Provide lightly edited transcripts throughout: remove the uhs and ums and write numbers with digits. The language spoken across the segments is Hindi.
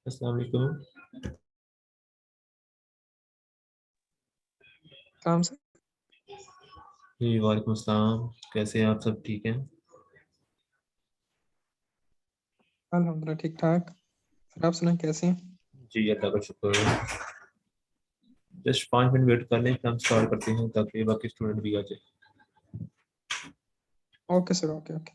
अस्सलाम वालेकुम। काम से। जी वालेकुम अस्सलाम। कैसे हैं आप? सब ठीक हैं? अल्हम्दुलिल्लाह ठीक ठाक। फिर आप सुनाए कैसे हैं? जी अल्लाह का शुक्र है। जस्ट 5 मिनट वेट कर लें, फिर हम स्टार्ट करते हैं ताकि बाकी स्टूडेंट भी आ जाए। Okay sir, okay okay.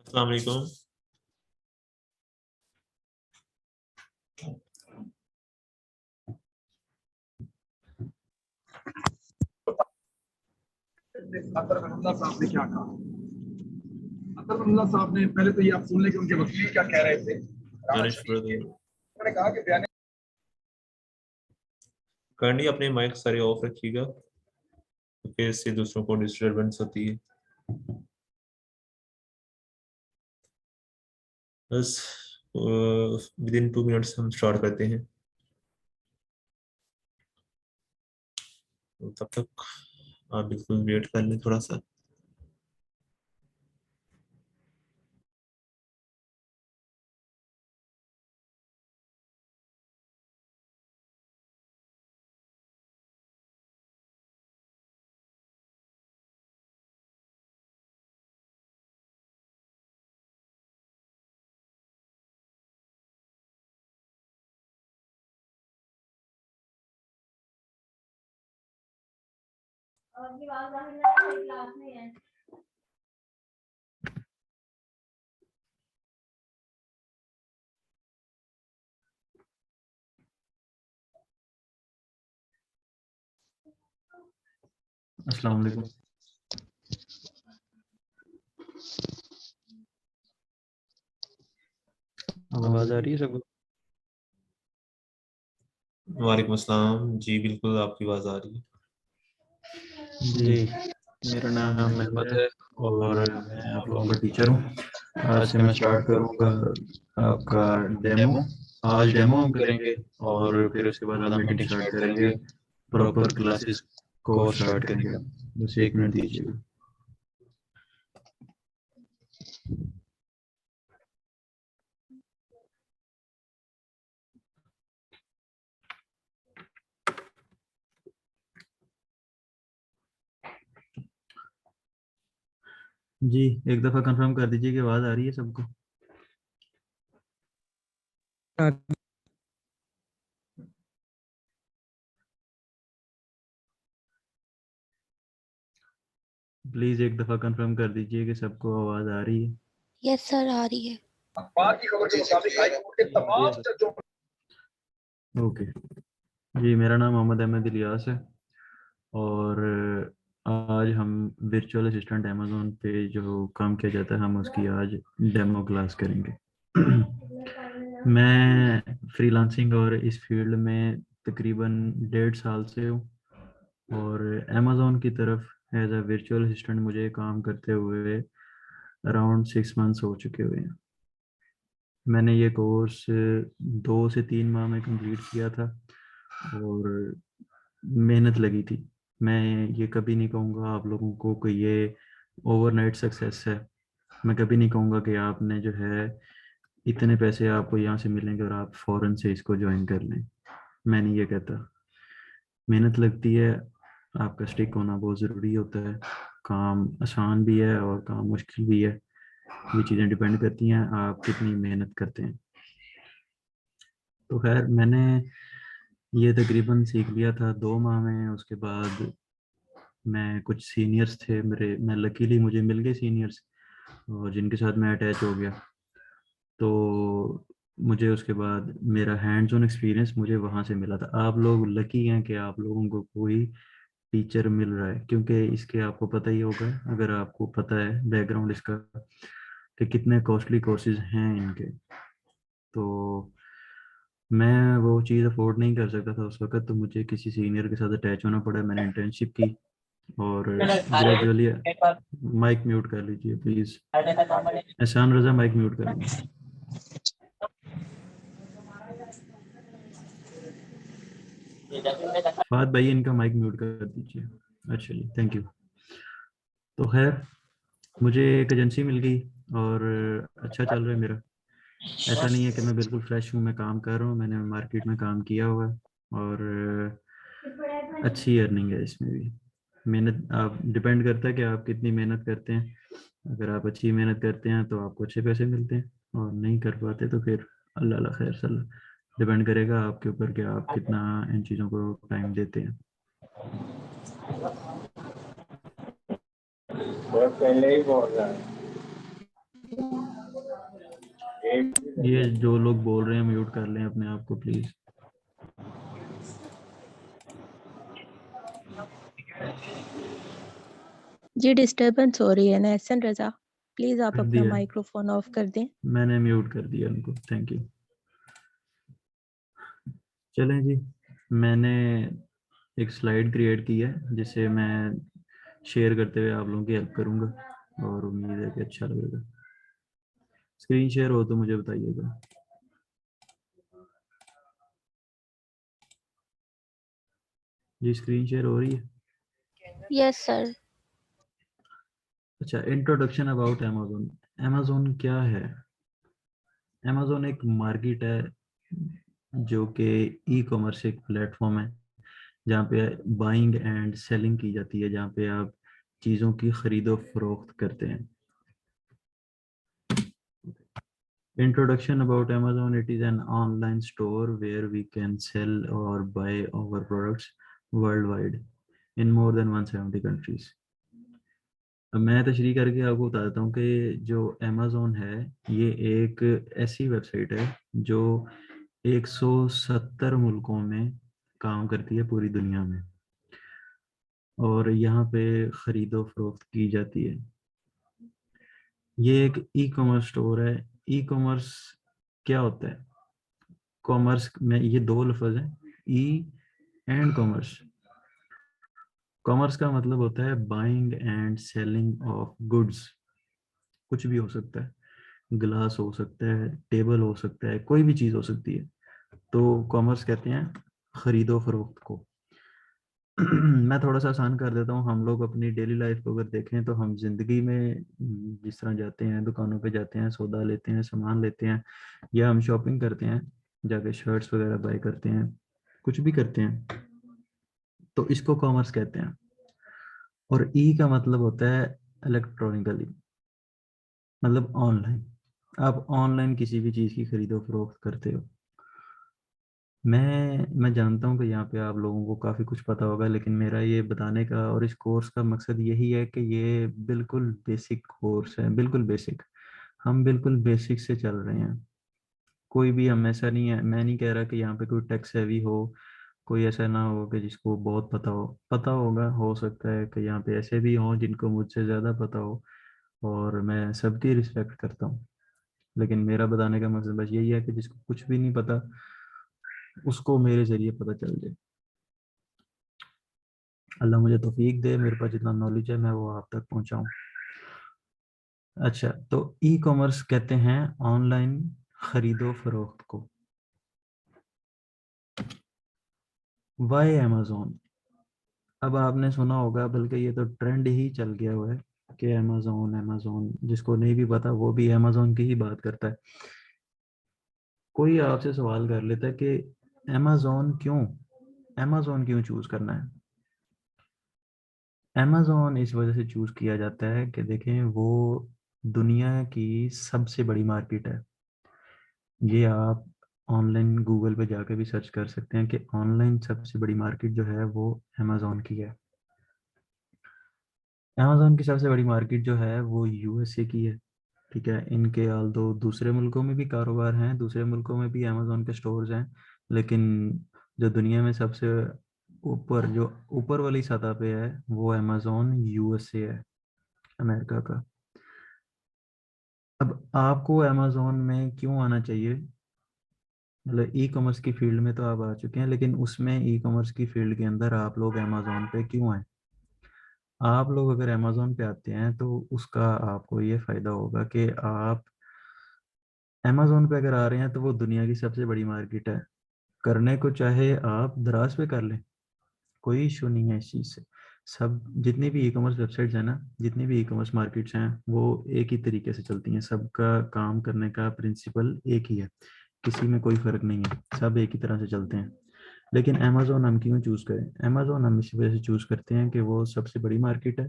अस्सलाम वालेकुम। अतर रहमतुल्लाह साहब ने क्या कहा? अतर रहमतुल्लाह साहब ने पहले तो ये आप सुन लें कि उनके वकील क्या कह रहे थे। दानिश ब्रदर उन्होंने कहा कि बयान करनी अपने माइक सारे ऑफ रखिएगा क्योंकि इससे दूसरों को डिस्टरबेंस होती है। बस विद इन 2 मिनट्स हम स्टार्ट करते हैं। तो तब तक आप बिल्कुल वेट कर लें थोड़ा सा। अस्सलाम वालेकुम। आवाज आ रही है सबको? वालेकुम अस्सलाम। जी बिल्कुल आपकी आवाज़ आ रही है। जी, मेरा नाम अहमद है और मैं आप लोगों का टीचर हूँ। आज से मैं स्टार्ट करूँगा आपका डेमो। आज डेमो हम करेंगे और फिर उसके बाद हम मीटिंग स्टार्ट करेंगे, प्रॉपर क्लासेस को स्टार्ट करेंगे। बस 1 मिनट दीजिएगा। जी एक दफ़ा कंफर्म कर दीजिए कि आवाज़ आ रही है सबको। प्लीज़ एक दफ़ा कंफर्म कर दीजिए कि सबको आवाज़ आ रही है। यस सर, आ रही है। अखबार की खबर के मुताबिक हाई कोर्ट के तमाम जजों ओके जी, मेरा नाम मोहम्मद अहमद इलियास है और आज हम वर्चुअल असिस्टेंट अमेज़न पे जो काम किया जाता है हम उसकी आज डेमो क्लास करेंगे। मैं फ्रीलांसिंग और इस फील्ड में तकरीबन 1.5 साल से हूँ और अमेज़न की तरफ एज अ वर्चुअल असिस्टेंट मुझे काम करते हुए अराउंड 6 मंथ्स हो चुके हुए हैं। मैंने ये कोर्स 2 से 3 माह में कंप्लीट किया था और मेहनत लगी थी। मैं ये कभी नहीं कहूँगा आप लोगों को कि ये ओवरनाइट सक्सेस है। मैं कभी नहीं कहूँगा कि आपने जो है इतने पैसे आपको यहाँ से मिलेंगे और आप फ़ौरन से इसको ज्वाइन कर लें। मैं नहीं ये कहता। मेहनत लगती है, आपका स्टिक होना बहुत ज़रूरी होता है। काम आसान भी है और काम मुश्किल भी है। ये चीज़ें डिपेंड करती हैं आप कितनी मेहनत करते हैं। तो खैर मैंने ये तकरीबन सीख लिया था 2 माह में। उसके बाद मैं कुछ सीनियर्स थे मेरे, मैं लकीली मुझे मिल गए सीनियर्स और जिनके साथ मैं अटैच हो गया। तो मुझे उसके बाद मेरा हैंड्स ऑन एक्सपीरियंस मुझे वहाँ से मिला था। आप लोग लकी हैं कि आप लोगों को कोई टीचर मिल रहा है, क्योंकि इसके आपको पता ही होगा, अगर आपको पता है बैकग्राउंड इसका कि कितने कॉस्टली कोर्सेज हैं इनके। तो मैं वो चीज़ अफोर्ड नहीं कर सकता था उस वक्त, तो मुझे किसी सीनियर के साथ अटैच होना पड़ा। मैंने इंटर्नशिप की और ग्रेजुअली माइक म्यूट कर लीजिए प्लीज़। एहसान रजा माइक म्यूट कर लीजिए। फाद भाई इनका माइक म्यूट कर दीजिए। अच्छा जी, थैंक यू। तो खैर मुझे एक एजेंसी मिल गई और अच्छा चल रहा है मेरा। ऐसा नहीं है कि मैं बिल्कुल फ्रेश हूँ, मैं काम कर रहा हूँ, मैंने मार्केट में काम किया हुआ है और अच्छी अर्निंग है इसमें भी। मेहनत आप डिपेंड करता है कि आप कितनी मेहनत करते हैं। अगर आप अच्छी मेहनत करते हैं तो आपको अच्छे पैसे मिलते हैं और नहीं कर पाते तो फिर अल्लाह ला खैर सल्ला। डिपेंड करेगा आपके ऊपर कि आप कितना इन चीज़ों को टाइम देते हैं। पहले ही बोल रहा है। ये जो लोग बोल रहे हैं म्यूट कर लें अपने आप को प्लीज। जी डिस्टरबेंस हो रही है ना एहसन रजा, प्लीज आप कर अपना दिया, माइक्रोफोन ऑफ कर दें। मैंने म्यूट कर दिया उनको, थैंक यू। चलें जी, मैंने एक स्लाइड क्रिएट की है जिसे मैं शेयर करते हुए आप लोगों की हेल्प करूंगा और उम्मीद है कि अच्छा लगेगा। स्क्रीन शेयर हो तो मुझे बताइएगा। जी स्क्रीन शेयर हो रही है? Yes sir. अच्छा, इंट्रोडक्शन अबाउट अमेज़न। अमेज़न क्या है? अमेज़न एक मार्केट है जो कि ई कॉमर्स एक प्लेटफॉर्म है जहाँ पे बाइंग एंड सेलिंग की जाती है, जहाँ पे आप चीज़ों की खरीदो फरोख्त करते हैं। Introduction about Amazon: it is an online store where we can sell or buy our products worldwide in more than 170 countries. अब मैं तशरीह करके आपको बता देता हूँ कि जो अमेज़न है ये एक ऐसी वेबसाइट है जो 170 मुल्कों में काम करती है पूरी दुनिया में और यहाँ पे ख़रीदो फरोख्त की जाती है। ये एक ई कॉमर्स स्टोर है। ई कॉमर्स क्या होता है? कॉमर्स में ये 2 लफ्ज़ हैं, ई एंड कॉमर्स। कॉमर्स का मतलब होता है buying and selling of goods, कुछ भी हो सकता है। ग्लास हो सकता है, टेबल हो सकता है, कोई भी चीज़ हो सकती है। तो कॉमर्स कहते हैं खरीदो फरोख्त को। मैं थोड़ा सा आसान कर देता हूँ। हम लोग अपनी डेली लाइफ को अगर देखें तो हम जिंदगी में जिस तरह जाते हैं, दुकानों पे जाते हैं, सौदा लेते हैं, सामान लेते हैं, या हम शॉपिंग करते हैं, जाके शर्ट्स वगैरह बाय करते हैं, कुछ भी करते हैं, तो इसको कॉमर्स कहते हैं। और ई का मतलब होता है इलेक्ट्रॉनिकली, मतलब ऑनलाइन। आप ऑनलाइन किसी भी चीज़ की खरीदो फरोख्त करते हो। मैं जानता हूँ कि यहाँ पे आप लोगों को काफ़ी कुछ पता होगा, लेकिन मेरा ये बताने का और इस कोर्स का मकसद यही है कि ये बिल्कुल बेसिक कोर्स है, बिल्कुल बेसिक। हम बिल्कुल बेसिक से चल रहे हैं। कोई भी हम ऐसा नहीं है, मैं नहीं कह रहा कि यहाँ पे कोई टेक्स हैवी हो, कोई ऐसा ना हो कि जिसको बहुत पता हो। पता होगा, हो सकता है कि यहाँ पे ऐसे भी हों जिनको मुझसे ज़्यादा पता हो, और मैं सबकी रिस्पेक्ट करता हूँ। लेकिन मेरा बताने का मकसद बस यही है कि जिसको कुछ भी नहीं पता उसको मेरे जरिए पता चल जाए। अल्लाह मुझे तौफीक दे, मेरे पास जितना नॉलेज है मैं वो आप तक पहुंचाऊं। अच्छा, तो ई कॉमर्स कहते हैं ऑनलाइन खरीदो फरोख्त को। वाई अमेजोन। अब आपने सुना होगा, बल्कि ये तो ट्रेंड ही चल गया हुआ है कि अमेजोन अमेजोन, जिसको नहीं भी पता वो भी अमेजोन की ही बात करता है। कोई आपसे सवाल कर लेता है कि अमेजोन क्यों चूज करना है। अमेजोन इस वजह से चूज किया जाता है कि देखें, वो दुनिया की सबसे बड़ी मार्केट है। ये आप ऑनलाइन गूगल पे जाके भी सर्च कर सकते हैं कि ऑनलाइन सबसे बड़ी मार्केट जो है वो अमेजोन की है। अमेजोन की सबसे बड़ी मार्केट जो है वो यूएसए की है। ठीक है, इनके हाल तो दूसरे मुल्कों में भी कारोबार हैं, दूसरे मुल्कों में भी अमेजोन के स्टोर्स हैं, लेकिन जो दुनिया में सबसे ऊपर, जो ऊपर वाली सतह पे है, वो अमेजोन यूएसए है, अमेरिका का। अब आपको अमेजोन में क्यों आना चाहिए? मतलब ई कॉमर्स की फील्ड में तो आप आ चुके हैं, लेकिन उसमें ई कॉमर्स की फील्ड के अंदर आप लोग अमेजोन पे क्यों आए? आप लोग अगर अमेजोन पे आते हैं तो उसका आपको ये फायदा होगा कि आप अमेजोन पे अगर आ रहे हैं तो वो दुनिया की सबसे बड़ी मार्केट है। करने को चाहे आप दराज पे कर लें, कोई इशू नहीं है इस चीज़ से। सब जितनी भी ई कॉमर्स वेबसाइट्स हैं ना, जितनी भी ई कॉमर्स मार्केट्स हैं, वो एक ही तरीके से चलती हैं। सबका काम करने का प्रिंसिपल एक ही है, किसी में कोई फ़र्क नहीं है, सब एक ही तरह से चलते हैं। लेकिन अमेजोन हम क्यों चूज़ करें? अमेजोन हम इसी वजह से चूज़ करते हैं कि वो सबसे बड़ी मार्केट है।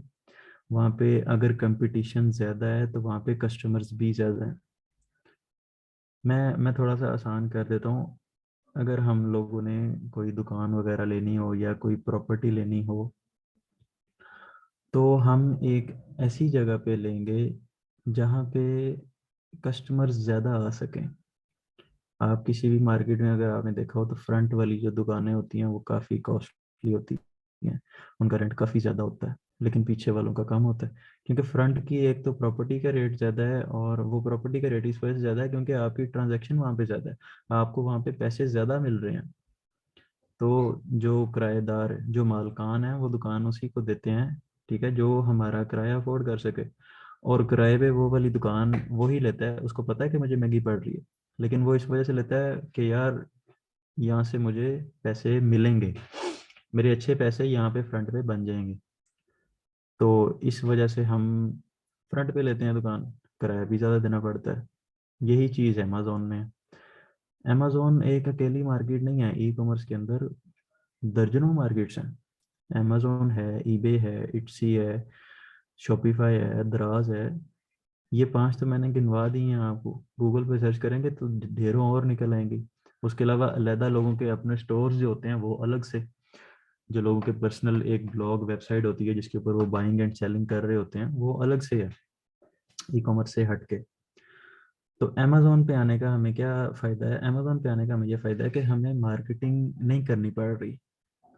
वहाँ पे अगर कंपटीशन ज़्यादा है तो वहाँ पे कस्टमर्स भी ज़्यादा हैं। मैं थोड़ा सा आसान कर देता हूँ। अगर हम लोगों ने कोई दुकान वगैरह लेनी हो या कोई प्रॉपर्टी लेनी हो, तो हम एक ऐसी जगह पे लेंगे जहाँ पे कस्टमर्स ज़्यादा आ सकें। आप किसी भी मार्केट में अगर आपने देखा हो तो फ्रंट वाली जो दुकानें होती हैं वो काफ़ी कॉस्टली होती हैं, उनका रेंट काफ़ी ज़्यादा होता है, लेकिन पीछे वालों का कम होता है। क्योंकि फ्रंट की एक तो प्रॉपर्टी का रेट ज़्यादा है, और वो प्रॉपर्टी का रेट इस वजह से ज़्यादा है क्योंकि आपकी ट्रांजैक्शन वहाँ पे ज़्यादा है, आपको वहाँ पे पैसे ज़्यादा मिल रहे हैं। तो जो किराएदार, जो मालकान है, वो दुकान उसी को देते हैं, ठीक है, जो हमारा किराया अफोर्ड कर सके। और किराए पे वो वाली दुकान वो ही लेता है, उसको पता है कि मुझे महंगी पड़ रही है, लेकिन वो इस वजह से लेता है कि यार यहाँ से मुझे पैसे मिलेंगे, मेरे अच्छे पैसे यहाँ पे फ्रंट पे बन जाएंगे। तो इस वजह से हम फ्रंट पे लेते हैं दुकान, किराया भी ज़्यादा देना पड़ता है। यही चीज़ अमेजोन में। अमेजोन एक अकेली मार्केट नहीं है, ई कॉमर्स के अंदर दर्जनों मार्केट्स हैं। अमेजोन है, ईबे है, इट्सी है, शॉपिफाई है, दराज है। ये 5 तो मैंने गिनवा दी हैं आपको। गूगल पे सर्च करेंगे तो ढेरों और निकल आएंगी। उसके अलावा अलहदा लोगों के अपने स्टोर्स जो होते हैं वो अलग से, जो लोगों के पर्सनल एक ब्लॉग वेबसाइट होती है जिसके ऊपर वो बाइंग एंड सेलिंग कर रहे होते हैं, वो अलग से है ई कॉमर्स से हट के। तो अमेजोन पे आने का हमें क्या फ़ायदा है? अमेजोन पे आने का हमें ये फ़ायदा है कि हमें मार्केटिंग नहीं करनी पड़ रही,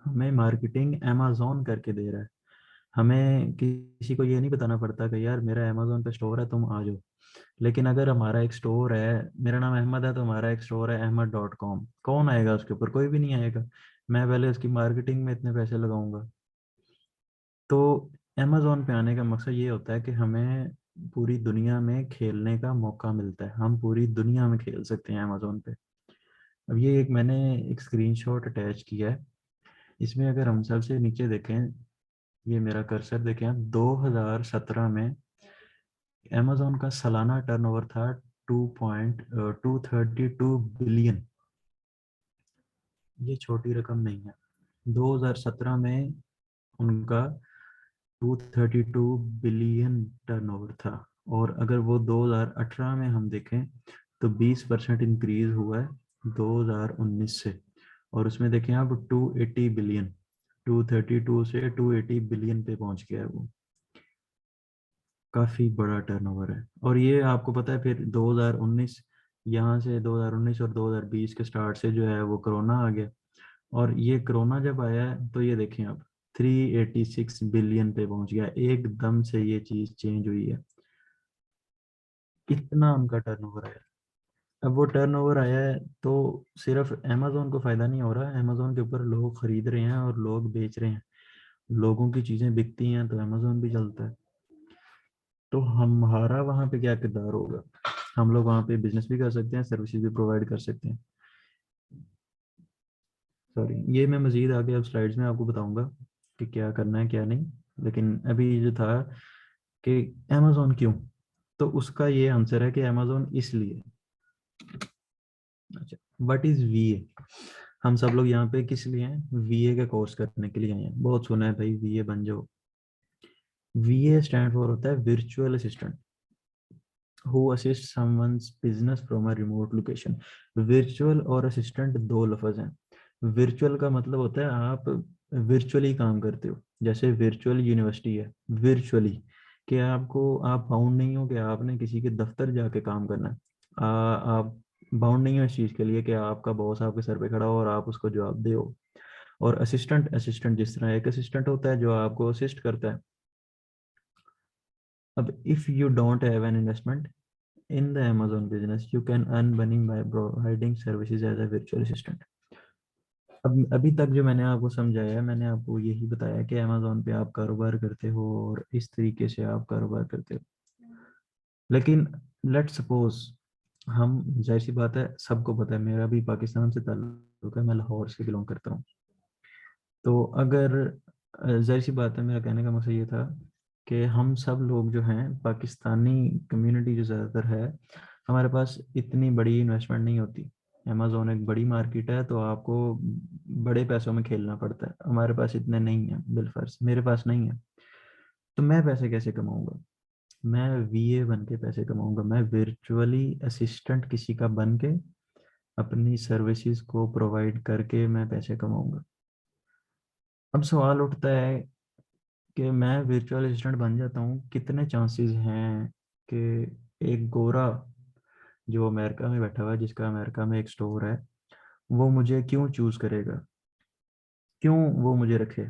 हमें मार्केटिंग अमेजोन करके दे रहा है। हमें किसी को ये नहीं बताना पड़ता कि यार मेरा अमेजोन पे स्टोर है, तुम आ जाओ। लेकिन अगर हमारा एक स्टोर है, मेरा नाम अहमद है, तो हमारा एक स्टोर है ahmad.com, कौन आएगा उसके ऊपर? कोई भी नहीं आएगा। मैं पहले उसकी मार्केटिंग में इतने पैसे लगाऊंगा। तो अमेजोन पे आने का मकसद ये होता है कि हमें पूरी दुनिया में खेलने का मौका मिलता है, हम पूरी दुनिया में खेल सकते हैं अमेजोन पे। अब ये एक मैंने एक स्क्रीनशॉट अटैच किया है, इसमें अगर हम सबसे नीचे देखें, ये मेरा कर्सर देखें आप, 2017 में अमेजोन का सालाना टर्नओवर था 2.232 बिलियन। ये छोटी रकम नहीं है। 2017 में उनका 232 बिलियन टर्नओवर था, और अगर वो 2018 में हम देखें तो 20% इंक्रीज हुआ है 2019 से, और उसमें देखें आप 280 बिलियन, 232 से 280 बिलियन पे पहुंच गया है वो। काफ़ी बड़ा टर्नओवर है। और ये आपको पता है फिर 2019, यहाँ से 2019 और 2020 के स्टार्ट से जो है वो कोरोना आ गया, और ये कोरोना जब आया है तो ये देखें आप 386 बिलियन पे पहुंच गया, एकदम से ये चीज़ चेंज हुई है, इतना उनका टर्नओवर आया। अब वो टर्नओवर आया है तो सिर्फ अमेजोन को फ़ायदा नहीं हो रहा, अमेजोन के ऊपर लोग खरीद रहे हैं और लोग बेच रहे हैं, लोगों की चीज़ें बिकती हैं तो अमेजोन भी चलता है। तो हमारा वहाँ पे क्या किरदार होगा? हम लोग वहाँ पे बिजनेस भी कर सकते हैं, सर्विसेज भी प्रोवाइड कर सकते हैं। सॉरी, ये मैं मज़ीद आगे अब स्लाइड्स में आपको बताऊंगा कि क्या करना है क्या नहीं, लेकिन अभी जो था कि अमेजोन क्यों, तो उसका ये आंसर है कि अमेजोन इसलिए। अच्छा, व्हाट इज वीए? हम सब लोग यहाँ पे किस लिए हैं? वीए का कोर्स करने के लिए आए हैं। बहुत सुना है भाई वीए बन जाओ। वीए स्टैंड फॉर होता है virtual assistant who assists someone's business from a remote location। virtual और assistant दो लफ्ज हैं। virtual का मतलब होता है आप virtually काम करते हो, जैसे virtual यूनिवर्सिटी है, virtually कि आपको, आप बाउंड नहीं हो कि आपने किसी के दफ्तर जाके काम करना है। आप बाउंड नहीं हो इस चीज़ के लिए कि आपका बॉस आपके सर पे खड़ा हो और आप उसको जवाब दे हो। और असिस्टेंट, असिस्टेंट जिस तरह एक असिस्टेंट होता है जो आपको असिस्ट करता है। अब if you don't have an investment in the Amazon business, you can earn money by providing services as a virtual assistant। अब अभी तक जो मैंने आपको समझाया है, मैंने आपको यही बताया कि Amazon पे आप कारोबार करते हो और इस तरीके से आप कारोबार करते हो। लेकिन लेट सपोज हम, जाहिर सी बात है सबको पता है मेरा भी पाकिस्तान से ताल्लुक है, मैं लाहौर से बिलोंग करता हूँ। तो अगर जाहिर सी बात है, मेरा कहने का मकसद ये था कि हम सब लोग जो हैं, पाकिस्तानी कम्युनिटी जो ज़्यादातर है, हमारे पास इतनी बड़ी इन्वेस्टमेंट नहीं होती। अमेज़ोन एक बड़ी मार्केट है तो आपको बड़े पैसों में खेलना पड़ता है, हमारे पास इतने नहीं है, बिलफर्ज मेरे पास नहीं है। तो मैं पैसे कैसे कमाऊंगा? मैं वीए बन के पैसे कमाऊंगा, मैं वर्चुअली असिस्टेंट किसी का बन के अपनी सर्विसेज को प्रोवाइड करके मैं पैसे कमाऊंगा। अब सवाल उठता है कि मैं वर्चुअल असिस्टेंट बन जाता हूँ, कितने चांसेस हैं कि एक गोरा जो अमेरिका में बैठा हुआ है, जिसका अमेरिका में एक स्टोर है, वो मुझे क्यों चूज करेगा, क्यों वो मुझे रखे?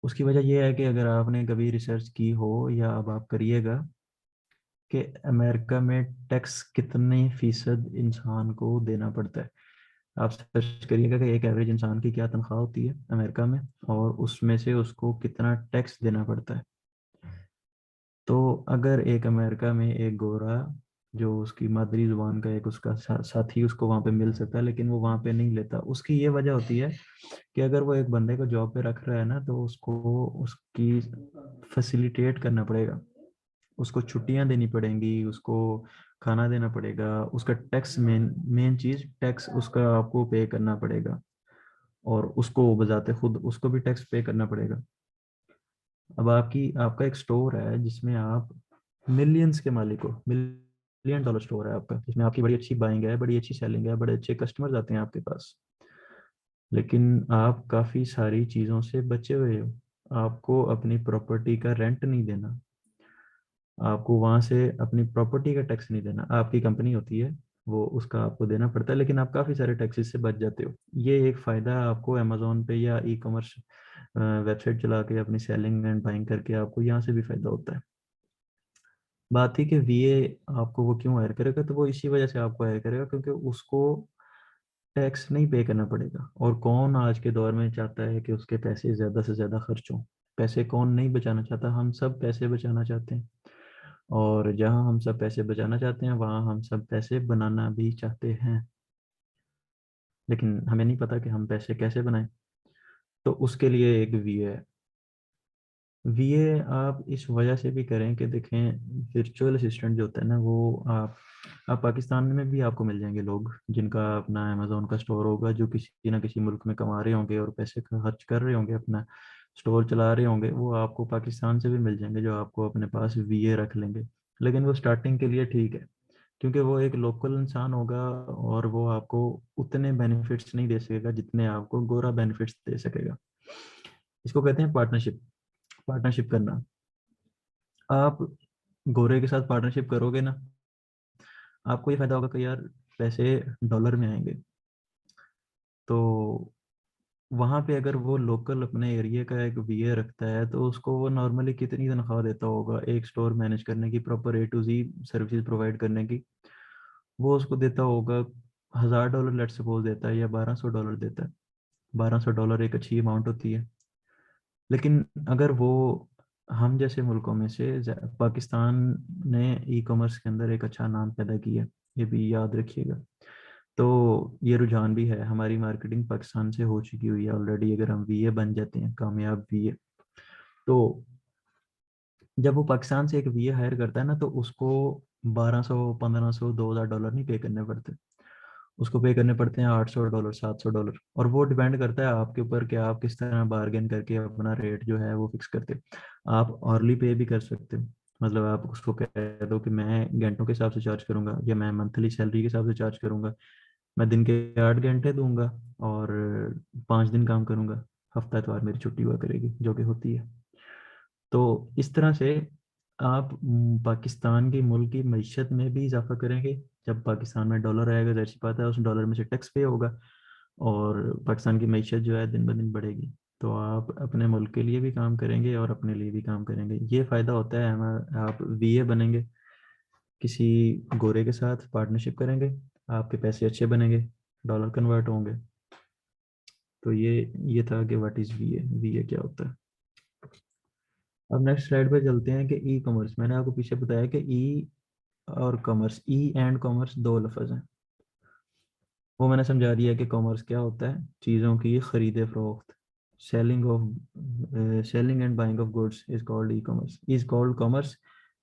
उसकी वजह यह है कि अगर आपने कभी रिसर्च की हो या अब आप करिएगा कि अमेरिका में टैक्स कितने फीसद इंसान को देना पड़ता है। आप सर्च करिएगा कि एक एवरेज इंसान की क्या तनख्वाह होती है अमेरिका में, और उसमें से उसको कितना टैक्स देना पड़ता है। तो अगर एक अमेरिका में एक गोरा जो उसकी मादरी जुबान का एक उसका साथी उसको वहाँ पे मिल सकता है, लेकिन वो वहाँ पे नहीं लेता, उसकी ये वजह होती है कि अगर वो एक बंदे को जॉब पे रख रहा है ना, तो उसको उसकी फैसिलिटेट करना पड़ेगा, उसको छुट्टियां देनी पड़ेंगी, उसको खाना देना पड़ेगा, उसका टैक्स, मेन चीज़ टैक्स उसका आपको पे करना पड़ेगा, और उसको बजाते खुद उसको भी टैक्स पे करना पड़ेगा। अब आपका एक स्टोर है जिसमें आप मिलियंस के मालिक हो, मिलियन डॉलर स्टोर है आपका, जिसमें आपकी बड़ी अच्छी बाइंग है, बड़ी अच्छी सेलिंग है, बड़े अच्छे कस्टमर्स आते हैं आपके पास, लेकिन आप काफ़ी सारी चीज़ों से बचे हुए हो। आपको अपनी प्रॉपर्टी का रेंट नहीं देना, आपको वहाँ से अपनी प्रॉपर्टी का टैक्स नहीं देना, आपकी कंपनी होती है वो, उसका आपको देना पड़ता है, लेकिन आप काफ़ी सारे टैक्सेस से बच जाते हो। ये एक फ़ायदा आपको अमेज़ोन पे या ई कॉमर्स वेबसाइट चला के अपनी सेलिंग एंड बाइंग करके आपको यहाँ से भी फ़ायदा होता है। बात थी कि वीए आपको वो क्यों हायर करेगा, तो वो इसी वजह से आपको हायर करेगा क्योंकि उसको टैक्स नहीं पे करना पड़ेगा। और कौन आज के दौर में चाहता है कि उसके पैसे ज़्यादा से ज़्यादा खर्च हों? पैसे कौन नहीं बचाना चाहता? हम सब पैसे बचाना चाहते हैं। और जहाँ हम सब पैसे बचाना चाहते हैं वहाँ हम सब पैसे बनाना भी चाहते हैं, लेकिन हमें नहीं पता कि हम पैसे कैसे बनाएं। तो उसके लिए एक वीए है। वीए आप इस वजह से भी करें कि देखें, वर्चुअल असिस्टेंट जो होता है ना, वो आप पाकिस्तान में भी आपको मिल जाएंगे लोग जिनका अपना अमेजोन का स्टोर होगा, जो किसी ना किसी मुल्क में कमा रहे होंगे और पैसे खर्च कर रहे होंगे, अपना स्टोर चला रहे होंगे। वो आपको पाकिस्तान से भी मिल जाएंगे जो आपको अपने पास वीए रख लेंगे। लेकिन वो स्टार्टिंग के लिए ठीक है, क्योंकि वो एक लोकल इंसान होगा और वो आपको उतने बेनिफिट्स नहीं दे सकेगा जितने आपको गोरा बेनिफिट्स दे सकेगा। इसको कहते हैं पार्टनरशिप। पार्टनरशिप करना, आप गोरे के साथ पार्टनरशिप करोगे ना, आपको ये फायदा होगा कि यार पैसे डॉलर में आएंगे। तो वहाँ पे अगर वो लोकल अपने एरिया का एक वीए रखता है तो उसको वो नॉर्मली कितनी तनख्वाह देता होगा एक स्टोर मैनेज करने की, proper A to Z services provide करने की। वो उसको देता होगा $1000 लेट सपोज देता है, या $1200 देता है। $1200 एक अच्छी अमाउंट होती है। लेकिन अगर वो हम जैसे मुल्कों में से पाकिस्तान ने ई कॉमर्स के अंदर एक अच्छा नाम पैदा किया, ये भी याद रखिएगा। तो ये रुझान भी है, हमारी मार्केटिंग पाकिस्तान से हो चुकी हुई है ऑलरेडी। अगर हम वीए बन जाते हैं, कामयाब वीए, तो जब वो पाकिस्तान से एक वीए हायर करता है ना, तो उसको 1200 1500 $2000 नहीं पे करने पड़ते, उसको पे करने पड़ते हैं $800 $700। और वो डिपेंड करता है आपके ऊपर कि आप किस तरह बार्गेन करके अपना रेट जो है वो फिक्स करते हो। आप अर्ली पे भी कर सकते हो, मतलब आप उसको कह दो कि मैं घंटों के हिसाब से चार्ज करूंगा, या मैं मंथली सैलरी के हिसाब से चार्ज करूंगा, मैं दिन के 8 घंटे दूंगा और 5 दिन काम करूंगा, हफ्ता इतवार मेरी छुट्टी हुआ करेगी, जो कि होती है। तो इस तरह से आप पाकिस्तान की मुल्क की मईशत में भी इजाफा करेंगे। जब पाकिस्तान में डॉलर आएगा, जाहिर सी बात है उस डॉलर में से टैक्स पे होगा और पाकिस्तान की मईशत जो है दिन ब दिन बढ़ेगी। तो आप अपने मुल्क के लिए भी काम करेंगे और अपने लिए भी काम करेंगे। ये फ़ायदा होता है आप वीए बनेंगे, किसी गोरे के साथ पार्टनरशिप करेंगे, आपके पैसे अच्छे बनेंगे, डॉलर कन्वर्ट होंगे। तो ये था कि व्हाट इज़ वीए, वीए क्या होता है। अब नेक्स्ट स्लाइड पे चलते हैं कि ई कॉमर्स। मैंने आपको पीछे बताया कि ई और कॉमर्स, ई एंड कॉमर्स दो लफ्ज़ हैं। वो मैंने समझा दिया कि कॉमर्स क्या होता है, चीज़ों की खरीद फरोख्त, selling and buying of goods is called e commerce, is called commerce,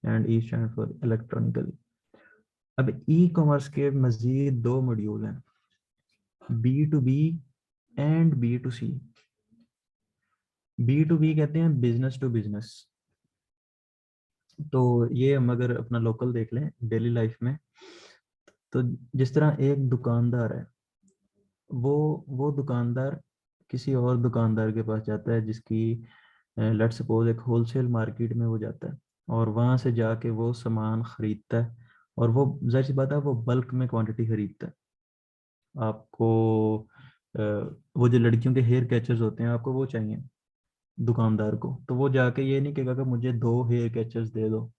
and E stand for electronically. अब ई कॉमर्स के मजीद दो मॉड्यूल हैं, B2B एंड B2C। B2B कहते हैं बिजनेस टू बिजनेस। तो ये हम अगर अपना लोकल देख लें डेली लाइफ में, तो जिस तरह एक दुकानदार है, वो दुकानदार किसी और दुकानदार के पास जाता है, जिसकी लेट्स सपोज एक होलसेल मार्केट में वो जाता है और वहाँ से जाके वो सामान खरीदता है। और वो जाहिर सी बात है वो बल्क में क्वांटिटी खरीदता है। आपको अ, वो जो लड़कियों के हेयर कैचर्स होते हैं, आपको वो चाहिए दुकानदार को, तो वो जाके ये नहीं कहेगा कि मुझे 2 हेयर कैचर्स दे दो,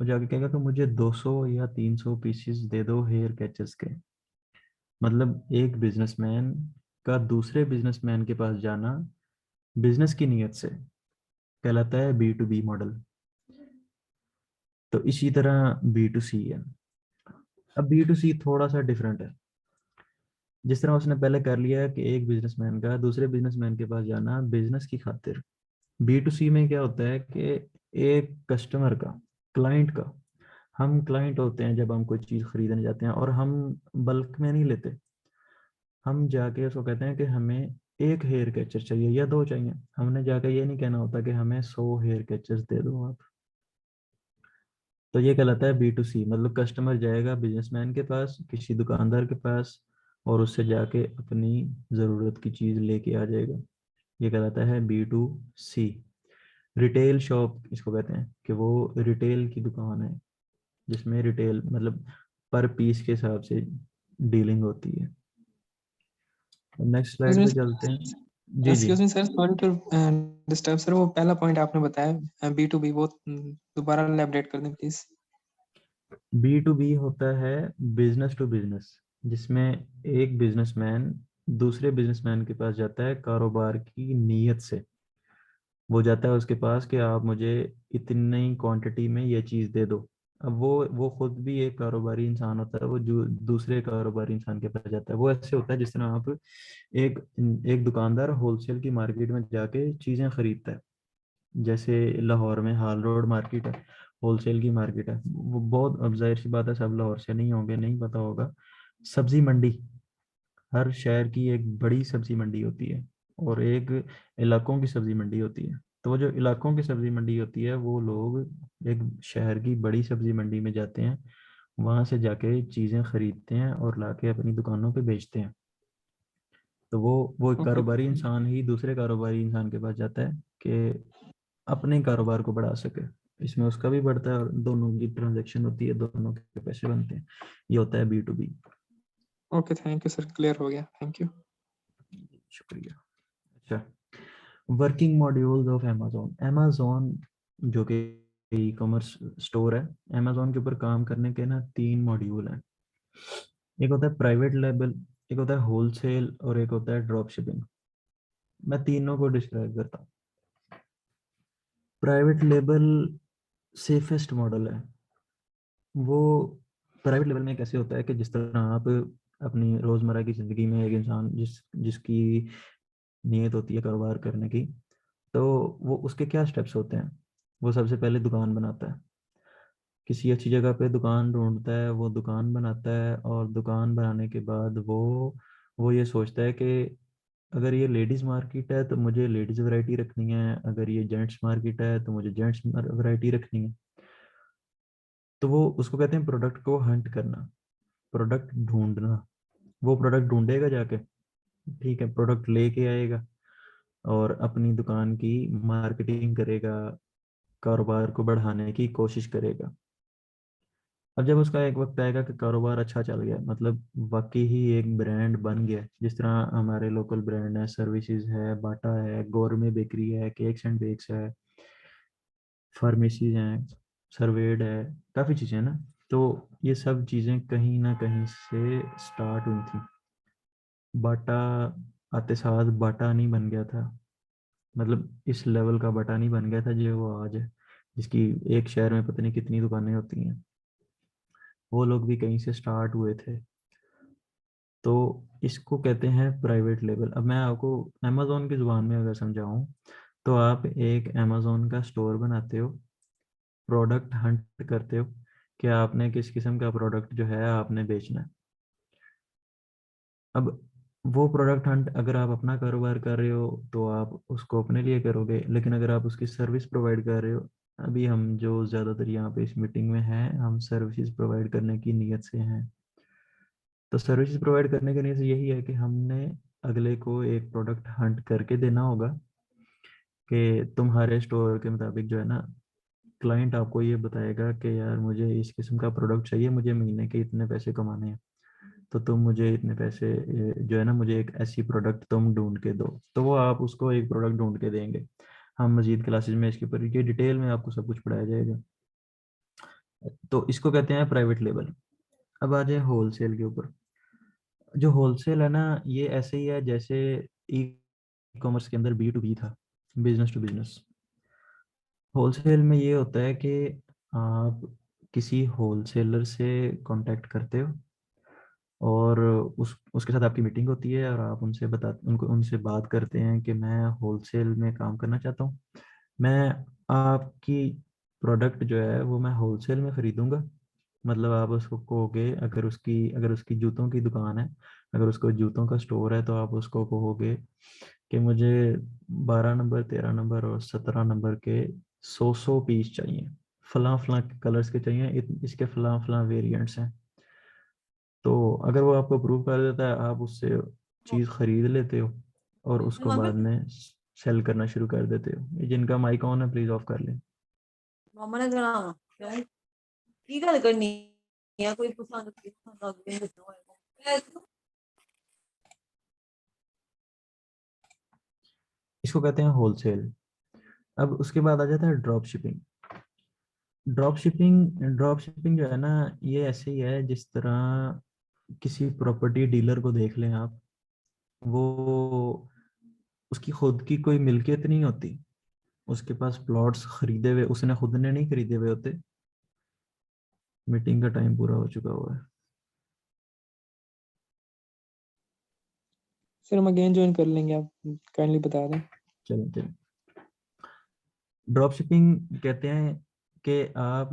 वो जाके कहेगा कि मुझे 200 या 300 पीसेस दे दो हेयर कैचर्स के। मतलब एक बिजनेसमैन का दूसरे बिजनेसमैन के पास जाना बिजनेस की नीयत से कहलाता है B2B मॉडल। तो इसी तरह B2C है। अब B2C थोड़ा सा डिफरेंट है। जिस तरह उसने पहले कर लिया है कि एक बिजनेसमैन का दूसरे बिजनेसमैन के पास जाना बिजनेस की खातिर, B2C में क्या होता है कि एक कस्टमर का, क्लाइंट का, हम क्लाइंट होते हैं जब हम कोई चीज़ खरीदने जाते हैं, और हम बल्क में नहीं लेते। हम जाके उसको कहते हैं कि हमें एक हेयर कैचर चाहिए या 2 चाहिए। हमने जाके ये नहीं कहना होता कि हमें 100 हेयर कैचर्स दे दो आप। तो ये कहलाता है B2C, मतलब कस्टमर जाएगा बिजनेसमैन के पास, किसी दुकानदार के पास, और उससे जाके अपनी ज़रूरत की चीज़ लेके आ जाएगा। ये कहलाता है B2C। रिटेल शॉप इसको कहते हैं कि वो रिटेल की दुकान है, जिसमें रिटेल मतलब पर पीस के हिसाब से डीलिंग होती है। नेक्स्ट स्लाइड पे चलते हैं। जी जी। Excuse me sir, sorry to disturb sir. वो पहला पॉइंट आपने बताया B2B, वो दोबारा एलैबोरेट कर दें प्लीज। B2B होता है बिजनेस टू बिजनेस, जिसमें एक बिजनेसमैन दूसरे बिजनेसमैन के पास जाता है कारोबार की नीयत से। वो जाता है उसके पास कि आप मुझे इतनी क्वांटिटी में ये चीज़ दे दो, अब वो खुद भी एक कारोबारी इंसान होता है, वो जो दूसरे कारोबारी इंसान के पास जाता है। वो ऐसे होता है जिस तरह आप एक एक दुकानदार होलसेल की मार्केट में जाके चीज़ें खरीदता है। जैसे लाहौर में हाल रोड मार्केट है, होलसेल की मार्केट है। वो बहुत, अब जाहिर सी बात है सब लाहौर से नहीं होंगे, नहीं पता होगा। सब्जी मंडी, हर शहर की एक बड़ी सब्जी मंडी होती है और एक इलाकों की सब्जी मंडी होती है। तो वो जो इलाकों की सब्जी मंडी होती है, वो लोग एक शहर की बड़ी सब्जी मंडी में जाते हैं, वहां से जाके चीजें खरीदते हैं और लाके अपनी दुकानों पे बेचते हैं। तो वो एक ओके। कारोबारी इंसान ही दूसरे कारोबारी इंसान के पास जाता है कि अपने कारोबार को बढ़ा सके। इसमें उसका भी बढ़ता है और दोनों की ट्रांजैक्शन होती है, दोनों के पैसे बनते हैं। ये होता है B2B। Okay, thank you sir, clear हो गया, थैंक यू। शुक्रिया। अच्छा, working modules of Amazon. Amazon जो कि ई कॉमर्स स्टोर है, अमेज़न के ऊपर काम करने के ना 3 मॉड्यूल हैं। एक होता है प्राइवेट लेबल, एक होता है होलसेल और एक होता है ड्रॉप शिपिंग। मैं तीनों को डिस्क्राइब करता हूँ। प्राइवेट लेबल सेफेस्ट मॉडल है। वो प्राइवेट लेवल में कैसे होता है कि जिस तरह आप अपनी रोज़मर्रा की ज़िंदगी में एक इंसान जिसकी नीयत होती है कारोबार करने की, तो वो उसके क्या स्टेप्स होते हैं। वो सबसे पहले दुकान बनाता है, किसी अच्छी जगह पे दुकान ढूंढता है, वो दुकान बनाता है और दुकान बनाने के बाद वो ये सोचता है कि अगर ये लेडीज़ मार्केट है तो मुझे लेडीज़ वैरायटी रखनी है, अगर ये जेंट्स मार्केट है तो मुझे जेंट्स वैरायटी रखनी है। तो वो उसको कहते हैं प्रोडक्ट को हंट करना, प्रोडक्ट ढूंढना। वो प्रोडक्ट ढूंढेगा जाके, ठीक है, प्रोडक्ट लेके आएगा और अपनी दुकान की मार्केटिंग करेगा, कारोबार को बढ़ाने की कोशिश करेगा। अब जब उसका एक वक्त आएगा कि कारोबार अच्छा चल गया, मतलब वाकई ही एक ब्रांड बन गया, जिस तरह हमारे लोकल ब्रांड है, सर्विसेज है, बाटा है, गोरमे बेकरी है, केक्स एंड बेक्स है, फार्मेसीज हैं, सर्वेड है, काफ़ी चीज़ें हैं ना। तो ये सब चीज़ें कहीं ना कहीं से स्टार्ट हुई थी। बाटा आते साथ बाटा नहीं बन गया था, मतलब इस लेवल का बाटा नहीं बन गया था जो वो आज है, जिसकी एक शहर में पता नहीं कितनी दुकानें होती हैं। वो लोग भी कहीं से स्टार्ट हुए थे। तो इसको कहते हैं प्राइवेट लेबल। अब मैं आपको अमेज़ोन की ज़ुबान में अगर समझाऊं, तो आप एक अमेज़ोन का स्टोर बनाते हो, प्रोडक्ट हंट करते हो कि आपने किस किस्म का प्रोडक्ट जो है आपने बेचना है। अब वो प्रोडक्ट हंट अगर आप अपना कारोबार कर रहे हो तो आप उसको अपने लिए करोगे, लेकिन अगर आप उसकी सर्विस प्रोवाइड कर रहे हो, अभी हम जो ज़्यादातर यहाँ पे इस मीटिंग में हैं, हम सर्विसेज प्रोवाइड करने की नीयत से हैं। तो सर्विसेज प्रोवाइड करने की नीयत से यही है कि हमने अगले को एक प्रोडक्ट हंट करके देना होगा कि तुम्हारे स्टोर के मुताबिक जो है ना, क्लाइंट आपको ये बताएगा कि यार मुझे इस किस्म का प्रोडक्ट चाहिए, मुझे महीने के इतने पैसे कमाने हैं, तो तुम मुझे इतने पैसे जो है ना, मुझे एक ऐसी प्रोडक्ट तुम ढूंढ के दो। तो वो आप उसको एक प्रोडक्ट ढूंढ के देंगे। हम मजीद क्लासेज में इसके ऊपर ये डिटेल में आपको सब कुछ पढ़ाया जाएगा। तो इसको कहते हैं प्राइवेट लेबल। अब आ जाए होलसेल के ऊपर। जो होलसेल है ना, ये ऐसे ही है जैसे ई कॉमर्स के अंदर B2B था, बिजनेस टू बिजनेस। होलसेल में ये होता है कि आप किसी होलसेलर से कांटेक्ट करते हो और उसके साथ आपकी मीटिंग होती है और आप उनसे बात करते हैं कि मैं होलसेल में काम करना चाहता हूँ, मैं आपकी प्रोडक्ट जो है वो मैं होलसेल में ख़रीदूँगा। मतलब आप उसको कहोगे, अगर उसकी जूतों की दुकान है, अगर उसको जूतों का स्टोर है, तो आप उसको कहोगे कि मुझे 12 नंबर, 13 नंबर और 17 नंबर के 100 पीस चाहिए, फलां फलां कलर्स के चाहिए, इसके फलां फलां वेरिएंट्स हैं। तो अगर वो आपको अप्रूव कर देता है, आप उससे चीज़ खरीद लेते हो और उसको बाद में सेल करना शुरू कर देते हो। जिनका माइक ऑन है प्लीज ऑफ कर लें। मामा ने गलावा क्यों की गल करनी है कोई पसंद आगे दसना इसको कहते हैं होलसेल। अब उसके बाद आ जाता है ड्रॉप शिपिंग। ड्रॉप शिपिंग जो है ना, ये ऐसे ही है जिस तरह किसी प्रॉपर्टी डीलर को देख लें आप, वो उसकी खुद की कोई मिल्कियत नहीं होती, उसके पास प्लॉट्स खरीदे हुए उसने खुद ने नहीं खरीदे हुए होते, मीटिंग का टाइम पूरा हो चुका हुआ है। सर हम अगेन ज्वाइन कर लेंगे, आप काइंडली बता दें। चलिए चलिए। ड्रॉप शिपिंग कहते हैं कि आप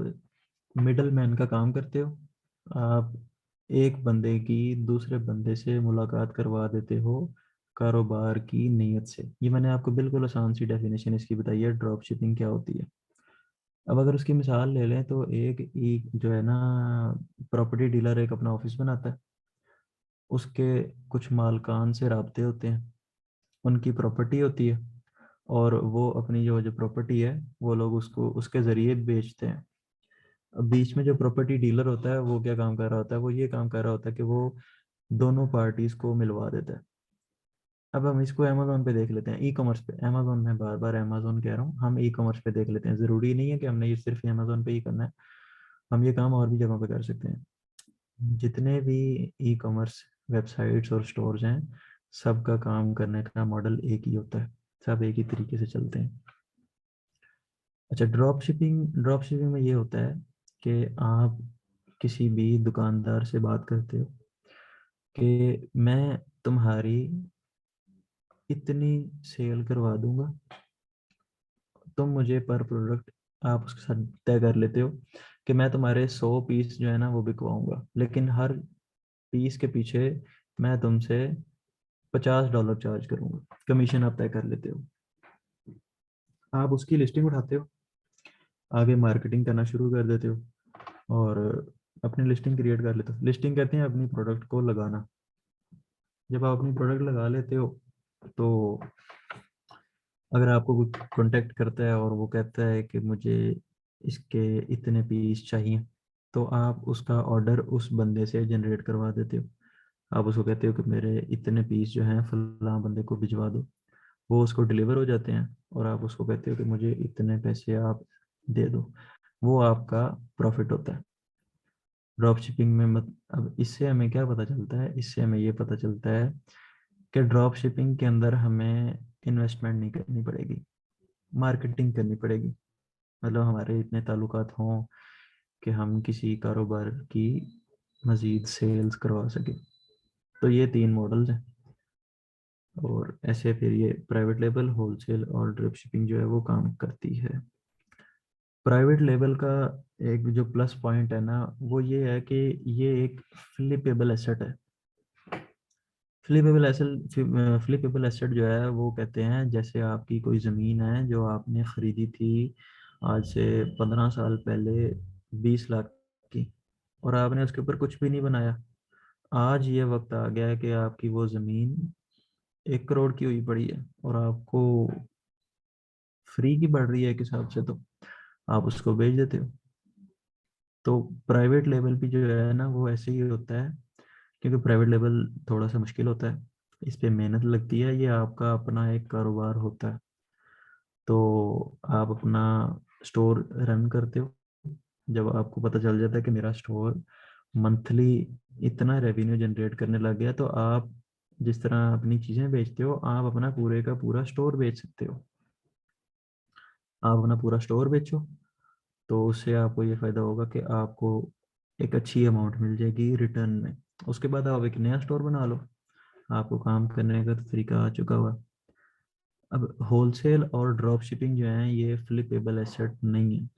मिडल मैन का काम करते हो। आप एक बंदे की दूसरे बंदे से मुलाकात करवा देते हो कारोबार की नीयत से। ये मैंने आपको बिल्कुल आसान सी डेफिनेशन इसकी बताई है, ड्रॉप शिपिंग क्या होती है। अब अगर उसकी मिसाल ले लें तो एक जो है ना, प्रॉपर्टी डीलर एक अपना ऑफिस बनाता है, उसके कुछ मालकान से राब्ते होते हैं, उनकी प्रॉपर्टी होती है, और वो अपनी जो जो प्रॉपर्टी है वो लोग उसको उसके ज़रिए बेचते हैं। अब बीच में जो प्रॉपर्टी डीलर होता है वो क्या काम कर रहा होता है, वो ये काम कर रहा होता है कि वो दोनों पार्टीज को मिलवा देता है। अब हम इसको अमेजोन पे देख लेते हैं, ई कॉमर्स पे। अमेजोन में बार बार अमेजोन कह रहा हूँ, हम ई कॉमर्स पे देख लेते हैं। ज़रूरी नहीं है कि हमने ये सिर्फ अमेजोन पे ही करना है, हम ये काम और भी जगहों पे कर सकते हैं। जितने भी ई कॉमर्स वेबसाइट्स और स्टोर्स हैं, सबका काम करने का मॉडल एक ही होता है, सब एक ही तरीके से चलते हैं। अच्छा, ड्रॉप शिपिंग में ये होता है कि आप किसी भी दुकानदार से बात करते हो कि मैं तुम्हारी इतनी सेल करवा दूंगा, तुम मुझे पर प्रोडक्ट, आप उसके साथ तय कर लेते हो कि मैं तुम्हारे 100 पीस जो है ना वो बिकवाऊंगा, लेकिन हर पीस के पीछे मैं तुमसे $50 चार्ज करूंगा, कमीशन आप तय कर लेते हो। आप उसकी लिस्टिंग उठाते हो, आगे मार्केटिंग करना शुरू कर देते हो और अपनी लिस्टिंग क्रिएट कर लेते हो। लिस्टिंग कहते हैं अपनी प्रोडक्ट को लगाना। जब आप अपनी प्रोडक्ट लगा लेते हो तो अगर आपको कोई कांटेक्ट करता है और वो कहता है कि मुझे इसके इतने पीस चाहिए, तो आप उसका ऑर्डर उस बंदे से जनरेट करवा देते हो। आप उसको कहते हो कि मेरे इतने पीस जो हैं फलां बंदे को भिजवा दो, वो उसको डिलीवर हो जाते हैं और आप उसको कहते हो कि मुझे इतने पैसे आप दे दो। वो आपका प्रॉफिट होता है ड्रॉप शिपिंग में। मत अब इससे हमें क्या पता चलता है, इससे हमें ये पता चलता है कि ड्रॉप शिपिंग के अंदर हमें इन्वेस्टमेंट नहीं करनी पड़ेगी, मार्केटिंग करनी पड़ेगी। मतलब हमारे इतने ताल्लुकात हों कि हम किसी कारोबार की मज़ीद सेल्स करवा सकें। तो ये 3 मॉडल्स हैं, और ऐसे फिर ये प्राइवेट लेबल, होलसेल और ड्रॉप शिपिंग जो है वो काम करती है। प्राइवेट लेबल का एक जो प्लस पॉइंट है ना, वो ये है कि ये एक फ्लिपेबल एसेट है। फ्लिपेबल एसेट जो है वो कहते हैं जैसे आपकी कोई ज़मीन है जो आपने ख़रीदी थी आज से 15 साल पहले 20 लाख की, और आपने उसके ऊपर कुछ भी नहीं बनाया। आज ये वक्त आ गया है कि आपकी वो ज़मीन 1 करोड़ की हुई पड़ी है और आपको फ्री की पड़ रही है एक हिसाब से, तो आप उसको बेच देते हो। तो प्राइवेट लेवल भी जो है ना वो ऐसे ही होता है, क्योंकि प्राइवेट लेवल थोड़ा सा मुश्किल होता है, इस पे मेहनत लगती है, ये आपका अपना एक कारोबार होता है। तो आप अपना स्टोर रन करते हो, जब आपको पता चल जाता है कि मेरा स्टोर मंथली इतना रेवेन्यू जनरेट करने लग गया, तो आप जिस तरह अपनी चीज़ें बेचते हो, आप अपना पूरे का पूरा स्टोर बेच सकते हो। आप अपना पूरा स्टोर बेचो तो उससे आपको ये फ़ायदा होगा कि आपको एक अच्छी अमाउंट मिल जाएगी रिटर्न में। उसके बाद आप एक नया स्टोर बना लो, आपको काम करने का तो तरीका आ चुका हुआ। अब होलसेल और ड्रॉप शिपिंग जो है ये फ्लिपेबल एसेट नहीं है।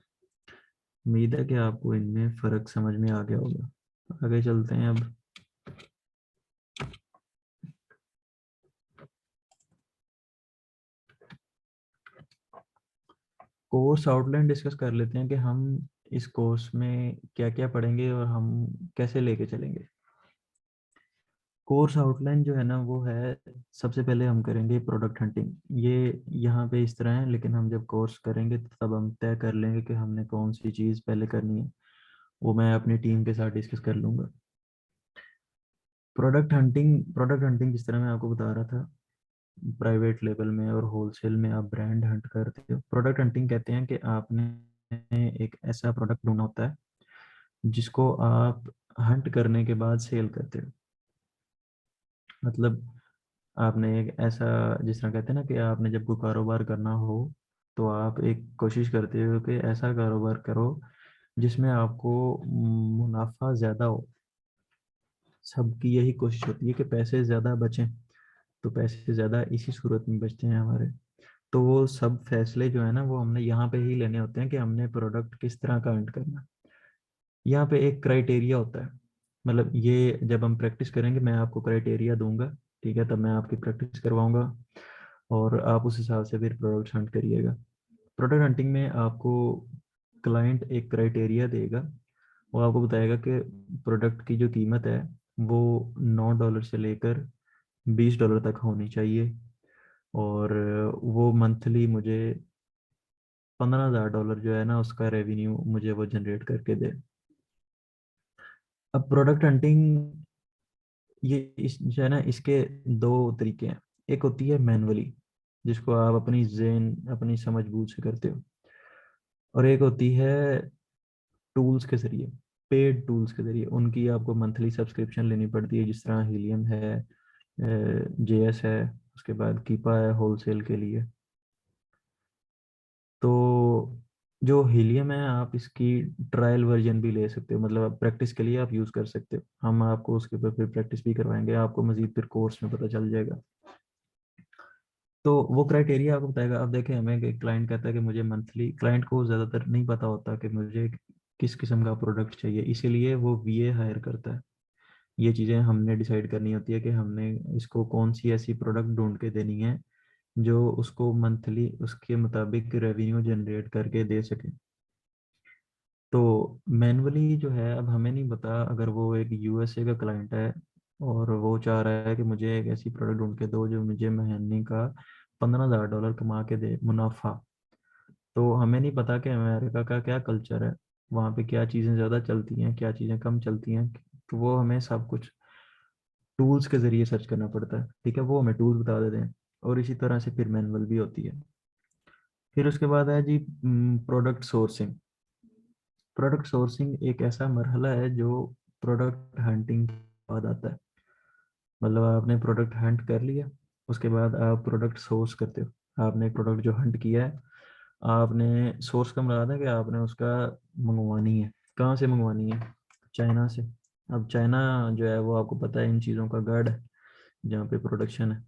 उम्मीद है कि आपको इनमें फ़र्क समझ में आ गया होगा। आगे चलते हैं अब। कोर्स आउटलाइन डिस्कस कर लेते हैं कि हम इस कोर्स में क्या क्या पढ़ेंगे और हम कैसे लेके चलेंगे। कोर्स आउटलाइन जो है ना वो है, सबसे पहले हम करेंगे प्रोडक्ट हंटिंग। ये यहाँ पे इस तरह है, लेकिन हम जब कोर्स करेंगे तो तब हम तय कर लेंगे कि हमने कौन सी चीज़ पहले करनी है, वो मैं अपनी टीम के साथ डिस्कस कर लूँगा। प्रोडक्ट हंटिंग जिस तरह मैं आपको बता रहा था, प्राइवेट लेवल में और होलसेल में आप ब्रांड हंट करते हो। प्रोडक्ट हंटिंग कहते हैं कि आपने एक ऐसा प्रोडक्ट ढूंढना होता है जिसको आप हंट करने के बाद सेल करते हो। मतलब आपने एक ऐसा, जिस तरह कहते हैं ना कि आपने जब कोई कारोबार करना हो तो आप एक कोशिश करते हो कि ऐसा कारोबार करो जिसमें आपको मुनाफा ज़्यादा हो। सबकी यही कोशिश होती है कि पैसे ज़्यादा बचें, तो पैसे ज़्यादा इसी सूरत में बचते हैं हमारे। तो वो सब फैसले जो है ना, वो हमने यहाँ पे ही लेने होते हैं कि हमने प्रोडक्ट किस तरह का अर्न करना है। यहाँ पे एक क्राइटेरिया होता है, मतलब ये जब हम प्रैक्टिस करेंगे मैं आपको क्राइटेरिया दूंगा, ठीक है, तब मैं आपकी प्रैक्टिस करवाऊंगा और आप उस हिसाब से फिर प्रोडक्ट हंट करिएगा। प्रोडक्ट हंटिंग में आपको क्लाइंट एक क्राइटेरिया देगा, वो आपको बताएगा कि प्रोडक्ट की जो कीमत है वो $9 से लेकर $20 तक होनी चाहिए, और वो मंथली मुझे $15,000 जो है ना उसका रेवेन्यू मुझे वो जनरेट करके दे। अब प्रोडक्ट हंटिंग ये इस जो है ना, इसके दो तरीके हैं। एक होती है मैनुअली, जिसको आप अपनी ज़हन अपनी समझ बूझ से करते हो, और एक होती है टूल्स के जरिए, पेड टूल्स के जरिए। उनकी आपको मंथली सब्सक्रिप्शन लेनी पड़ती है, जिस तरह हीलियम है, जेएस है, उसके बाद कीपा है होलसेल के लिए। तो जो हीलियम है आप इसकी ट्रायल वर्जन भी ले सकते हो, मतलब आप प्रैक्टिस के लिए आप यूज़ कर सकते हो। हम आपको उसके ऊपर फिर प्रैक्टिस भी करवाएंगे, आपको मजीद फिर कोर्स में पता चल जाएगा। तो वो क्राइटेरिया आपको बताएगा। अब देखें, हमें एक क्लाइंट कहता है कि मुझे मंथली, क्लाइंट को ज़्यादातर नहीं पता होता कि मुझे किस किस्म का प्रोडक्ट चाहिए, इसीलिए वो वीए हायर करता है। ये चीज़ें हमने डिसाइड करनी होती है कि हमने इसको कौन सी ऐसी प्रोडक्ट ढूंढ के देनी है जो उसको मंथली उसके मुताबिक रेवेन्यू जनरेट करके दे सके। तो मैनुअली जो है, अब हमें नहीं पता, अगर वो एक यूएसए का क्लाइंट है और वो चाह रहा है कि मुझे एक ऐसी प्रोडक्ट ढूंढ के दो जो मुझे महीने का $15,000 कमा के दे मुनाफा, तो हमें नहीं पता कि अमेरिका का क्या कल्चर है, वहाँ पे क्या चीज़ें ज़्यादा चलती हैं, क्या चीज़ें कम चलती हैं। तो वो हमें सब कुछ टूल्स के ज़रिए सर्च करना पड़ता है, ठीक है, वो हमें टूल्स बता देते हैं, और इसी तरह से फिर मैनुअल भी होती है। फिर उसके बाद है जी प्रोडक्ट सोर्सिंग। प्रोडक्ट सोर्सिंग एक ऐसा मरहला है जो प्रोडक्ट हंटिंग के बाद आता है। मतलब आपने प्रोडक्ट हंट कर लिया, उसके बाद आप प्रोडक्ट सोर्स करते हो। आपने एक प्रोडक्ट जो हंट किया है, आपने सोर्स का मतलब है कि आपने उसका मंगवानी है। कहाँ से मंगवानी है? चाइना से। अब चाइना जो है वो आपको पता है इन चीज़ों का गढ़ है, जहाँ पे प्रोडक्शन है,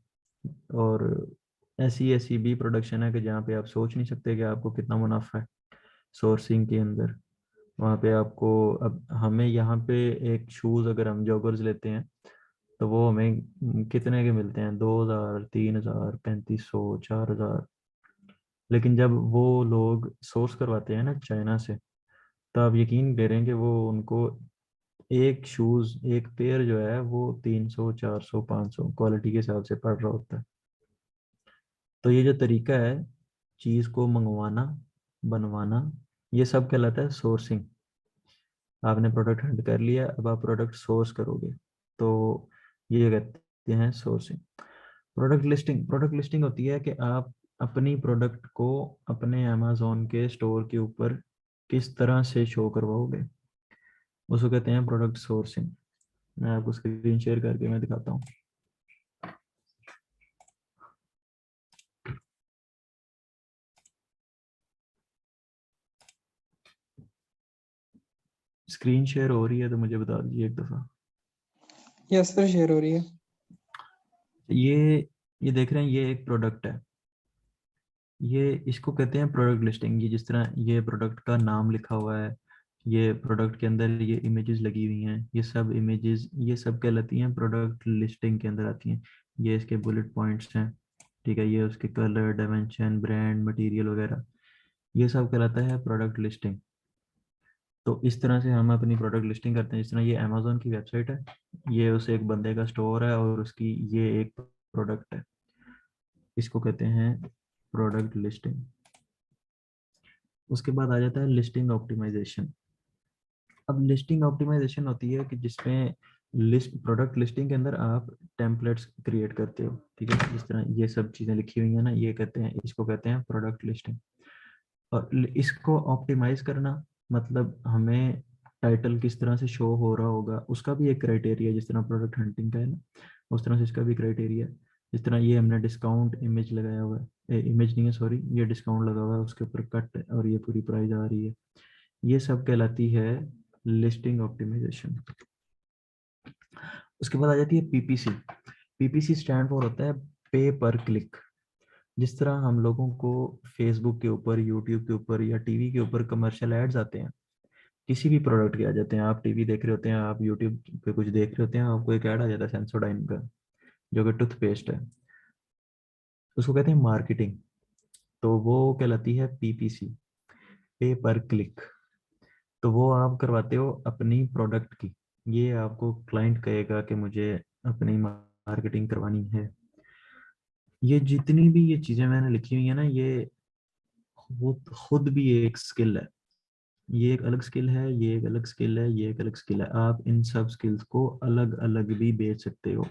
और ऐसी ऐसी भी प्रोडक्शन है कि जहाँ पे आप सोच नहीं सकते कि आपको कितना मुनाफा है सोर्सिंग के अंदर। वहाँ पे आपको, अब हमें यहाँ पे एक शूज़ अगर हम जॉगर्स लेते हैं तो वो हमें कितने के मिलते हैं? 2,000, 3,000, 3,500, 4,000। लेकिन जब वो लोग सोर्स करवाते हैं ना चाइना से, तो आप यकीन करें कि वो उनको एक शूज़, एक पेयर जो है वो 300, 400, 500 क्वालिटी के हिसाब से पड़ रहा होता है। तो ये जो तरीका है चीज़ को मंगवाना, बनवाना, ये सब कहलाता है सोर्सिंग। आपने प्रोडक्ट हंट कर लिया, अब आप प्रोडक्ट सोर्स करोगे, तो ये कहते हैं sourcing. Product listing, product listing होती है कि आप अपनी प्रोडक्ट को अपने अमेजोन के स्टोर के ऊपर किस तरह से शो करवाओगे, उसको कहते हैं प्रोडक्ट सोर्सिंग। मैं आपको स्क्रीन शेयर करके मैं दिखाता हूँ। स्क्रीन शेयर हो रही है तो मुझे बता दीजिए एक दफ़ा। यस सर, शेयर हो रही है। ये देख रहे हैं, ये एक प्रोडक्ट है, ये इसको कहते हैं प्रोडक्ट लिस्टिंग। ये जिस तरह ये प्रोडक्ट का नाम लिखा हुआ है, ये प्रोडक्ट के अंदर ये इमेजेस लगी हुई हैं, ये सब इमेजेस ये सब कहलाती हैं प्रोडक्ट लिस्टिंग के अंदर आती हैं। ये इसके बुलेट पॉइंट्स हैं, ठीक है, ये उसके कलर, डायमेंशन, ब्रांड, मटेरियल वगैरह, ये सब कहलाता है प्रोडक्ट लिस्टिंग। तो इस तरह से हम अपनी प्रोडक्ट लिस्टिंग करते हैं। जिस तरह ये अमेजोन की वेबसाइट है, ये उस एक बंदे का स्टोर है और उसकी ये एक प्रोडक्ट है, इसको कहते हैं प्रोडक्ट लिस्टिंग। उसके बाद आ जाता है लिस्टिंग ऑप्टिमाइजेशन। अब लिस्टिंग ऑप्टिमाइजेशन होती है कि जिसमें लिस्ट, प्रोडक्ट लिस्टिंग के अंदर आप टेम्पलेट्स क्रिएट करते हो, ठीक है, जिस तरह ये सब चीज़ें लिखी हुई हैं ना, ये कहते हैं, इसको कहते हैं प्रोडक्ट लिस्टिंग। और इसको ऑप्टिमाइज करना मतलब हमें टाइटल किस तरह से शो हो रहा होगा उसका भी एक क्राइटेरिया, जिस तरह प्रोडक्ट हंटिंग का है ना, उस तरह से इसका भी क्राइटेरिया है। जिस तरह ये हमने डिस्काउंट इमेज लगाया हुआ है, इमेज नहीं है सॉरी, ये डिस्काउंट लगा हुआ है, उसके ऊपर कट और ये पूरी प्राइस आ रही है, ये सब कहलाती है लिस्टिंग ऑप्टिमाइजेशन। उसके बाद आ जाती है पीपीसी। पीपीसी स्टैंड फॉर होता है पे पर क्लिक। जिस तरह हम लोगों को फेसबुक के ऊपर, यूट्यूब के ऊपर या टीवी के ऊपर कमर्शियल एड्स आते हैं, किसी भी प्रोडक्ट के आ जाते हैं, आप टीवी देख रहे होते हैं, आप यूट्यूब पे कुछ देख रहे होते हैं, आपको एक ऐड आ जाता है सेंसोडाइन का, जो कि टूथपेस्ट है, उसको कहते हैं मार्केटिंग। तो वो कहलाती है पीपीसी, पे पर क्लिक। तो वो आप करवाते हो अपनी प्रोडक्ट की। ये आपको क्लाइंट कहेगा कि मुझे अपनी मार्केटिंग करवानी है। ये जितनी भी ये चीज़ें मैंने लिखी हुई है ना, ये खुद भी एक स्किल है। ये एक अलग स्किल है, ये एक अलग स्किल है, ये एक अलग स्किल है। आप इन सब स्किल्स को अलग अलग भी बेच सकते हो।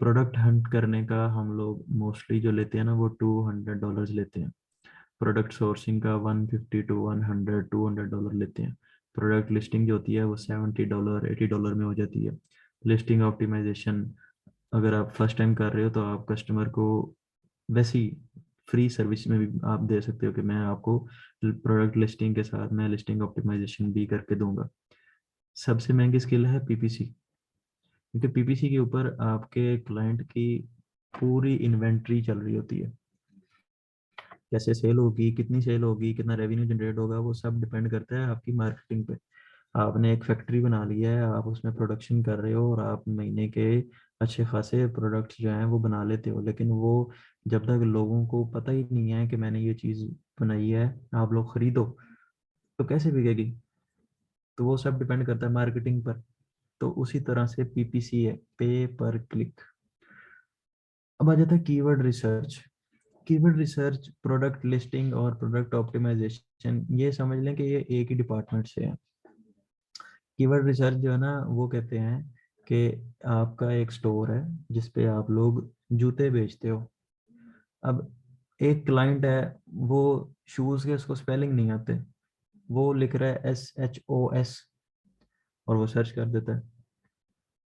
प्रोडक्ट हंट करने का हम लोग मोस्टली जो लेते हैं ना, वो $200 लेते हैं। प्रोडक्ट सोर्सिंग का 150 to 100 $200 लेते हैं। प्रोडक्ट लिस्टिंग जो होती है वो $70 $80 में हो जाती है। लिस्टिंग ऑप्टिमाइजेशन अगर आप फर्स्ट टाइम कर रहे हो तो आप कस्टमर को वैसी फ्री सर्विस में भी आप दे सकते हो कि मैं आपको प्रोडक्ट लिस्टिंग के साथ मैं लिस्टिंग ऑप्टिमाइजेशन भी करके दूंगा। सबसे महंगी स्किल है पीपीसी, क्योंकि पीपीसी के ऊपर आपके क्लाइंट की पूरी इन्वेंट्री चल रही होती है। कैसे सेल होगी, कितनी सेल होगी, कितना रेवेन्यू जनरेट होगा, वो सब डिपेंड करता है आपकी मार्केटिंग पे। आपने एक फैक्ट्री बना लिया है, आप उसमें प्रोडक्शन कर रहे हो और आप महीने के अच्छे खासे प्रोडक्ट्स जो हैं वो बना लेते हो, लेकिन वो जब तक लोगों को पता ही नहीं है कि मैंने ये चीज़ बनाई है, आप लोग खरीदो, तो कैसे बिकेगी? तो वो सब डिपेंड करता है मार्केटिंग पर। तो उसी तरह से पीपीसी है, पे पर क्लिक। अब आ जाता है keyword research. Keyword research, product listing और प्रोडक्ट ऑप्टिमाइजेशन, ये समझ लें कि ये एक ही डिपार्टमेंट से है। कीवर्ड रिसर्च जो है ना, वो कहते हैं कि आपका एक स्टोर है जिसपे आप लोग जूते बेचते हो। अब एक क्लाइंट है, वो शूज़ के उसको स्पेलिंग नहीं आते, वो लिख रहा है SHOS और वो सर्च कर देता है।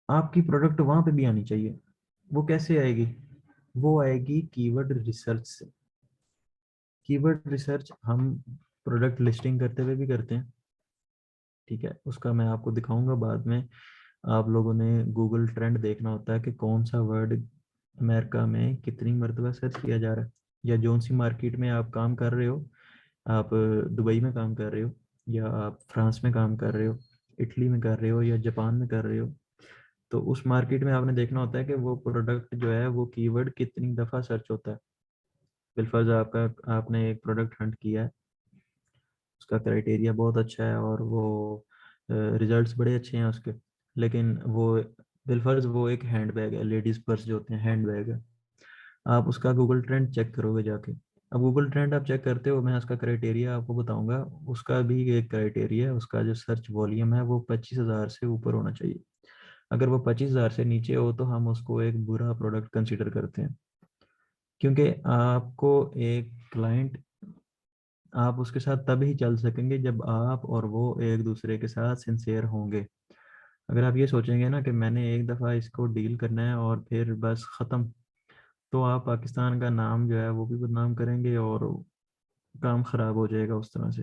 आपकी प्रोडक्ट वहां पे भी आनी चाहिए। वो कैसे आएगी? वो आएगी कीवर्ड रिसर्च से। कीवर्ड रिसर्च हम प्रोडक्ट लिस्टिंग करते हुए भी करते हैं, ठीक है, उसका मैं आपको दिखाऊंगा बाद में। आप लोगों ने गूगल ट्रेंड देखना होता है कि कौन सा वर्ड अमेरिका में कितनी मरतबा सर्च किया जा रहा है, या जौन सी मार्केट में आप काम कर रहे हो, आप दुबई में काम कर रहे हो, या आप फ्रांस में काम कर रहे हो, इटली में कर रहे हो, या जापान में कर रहे हो, तो उस मार्केट में आपने देखना होता है कि वो प्रोडक्ट जो है वो कीवर्ड कितनी दफ़ा सर्च होता है। बिलफर्ज आपका आपने एक प्रोडक्ट हंट किया है, उसका क्राइटेरिया बहुत अच्छा है और वो रिजल्ट्स बड़े अच्छे हैं उसके, लेकिन वो बिलफर्ज वो एक हैंड बैग है, लेडीज़ पर्स जो होते हैं हैंड बैग है, आप उसका गूगल ट्रेंड चेक करोगे जाके। अब गूगल ट्रेंड आप चेक करते हो, मैं उसका क्राइटेरिया आपको बताऊंगा। उसका भी एक क्राइटेरिया है, उसका जो सर्च वॉल्यूम है वो 25,000 से ऊपर होना चाहिए। अगर वो 25,000 से नीचे हो तो हम उसको एक बुरा प्रोडक्ट कंसिडर करते हैं, क्योंकि आपको एक क्लाइंट, आप उसके साथ तब ही चल सकेंगे जब आप और वो एक दूसरे के साथ सिंसियर होंगे। अगर आप ये सोचेंगे ना कि मैंने एक दफ़ा इसको डील करना है और फिर बस ख़त्म, तो आप पाकिस्तान का नाम जो है वो भी बदनाम करेंगे और काम ख़राब हो जाएगा उस तरह से।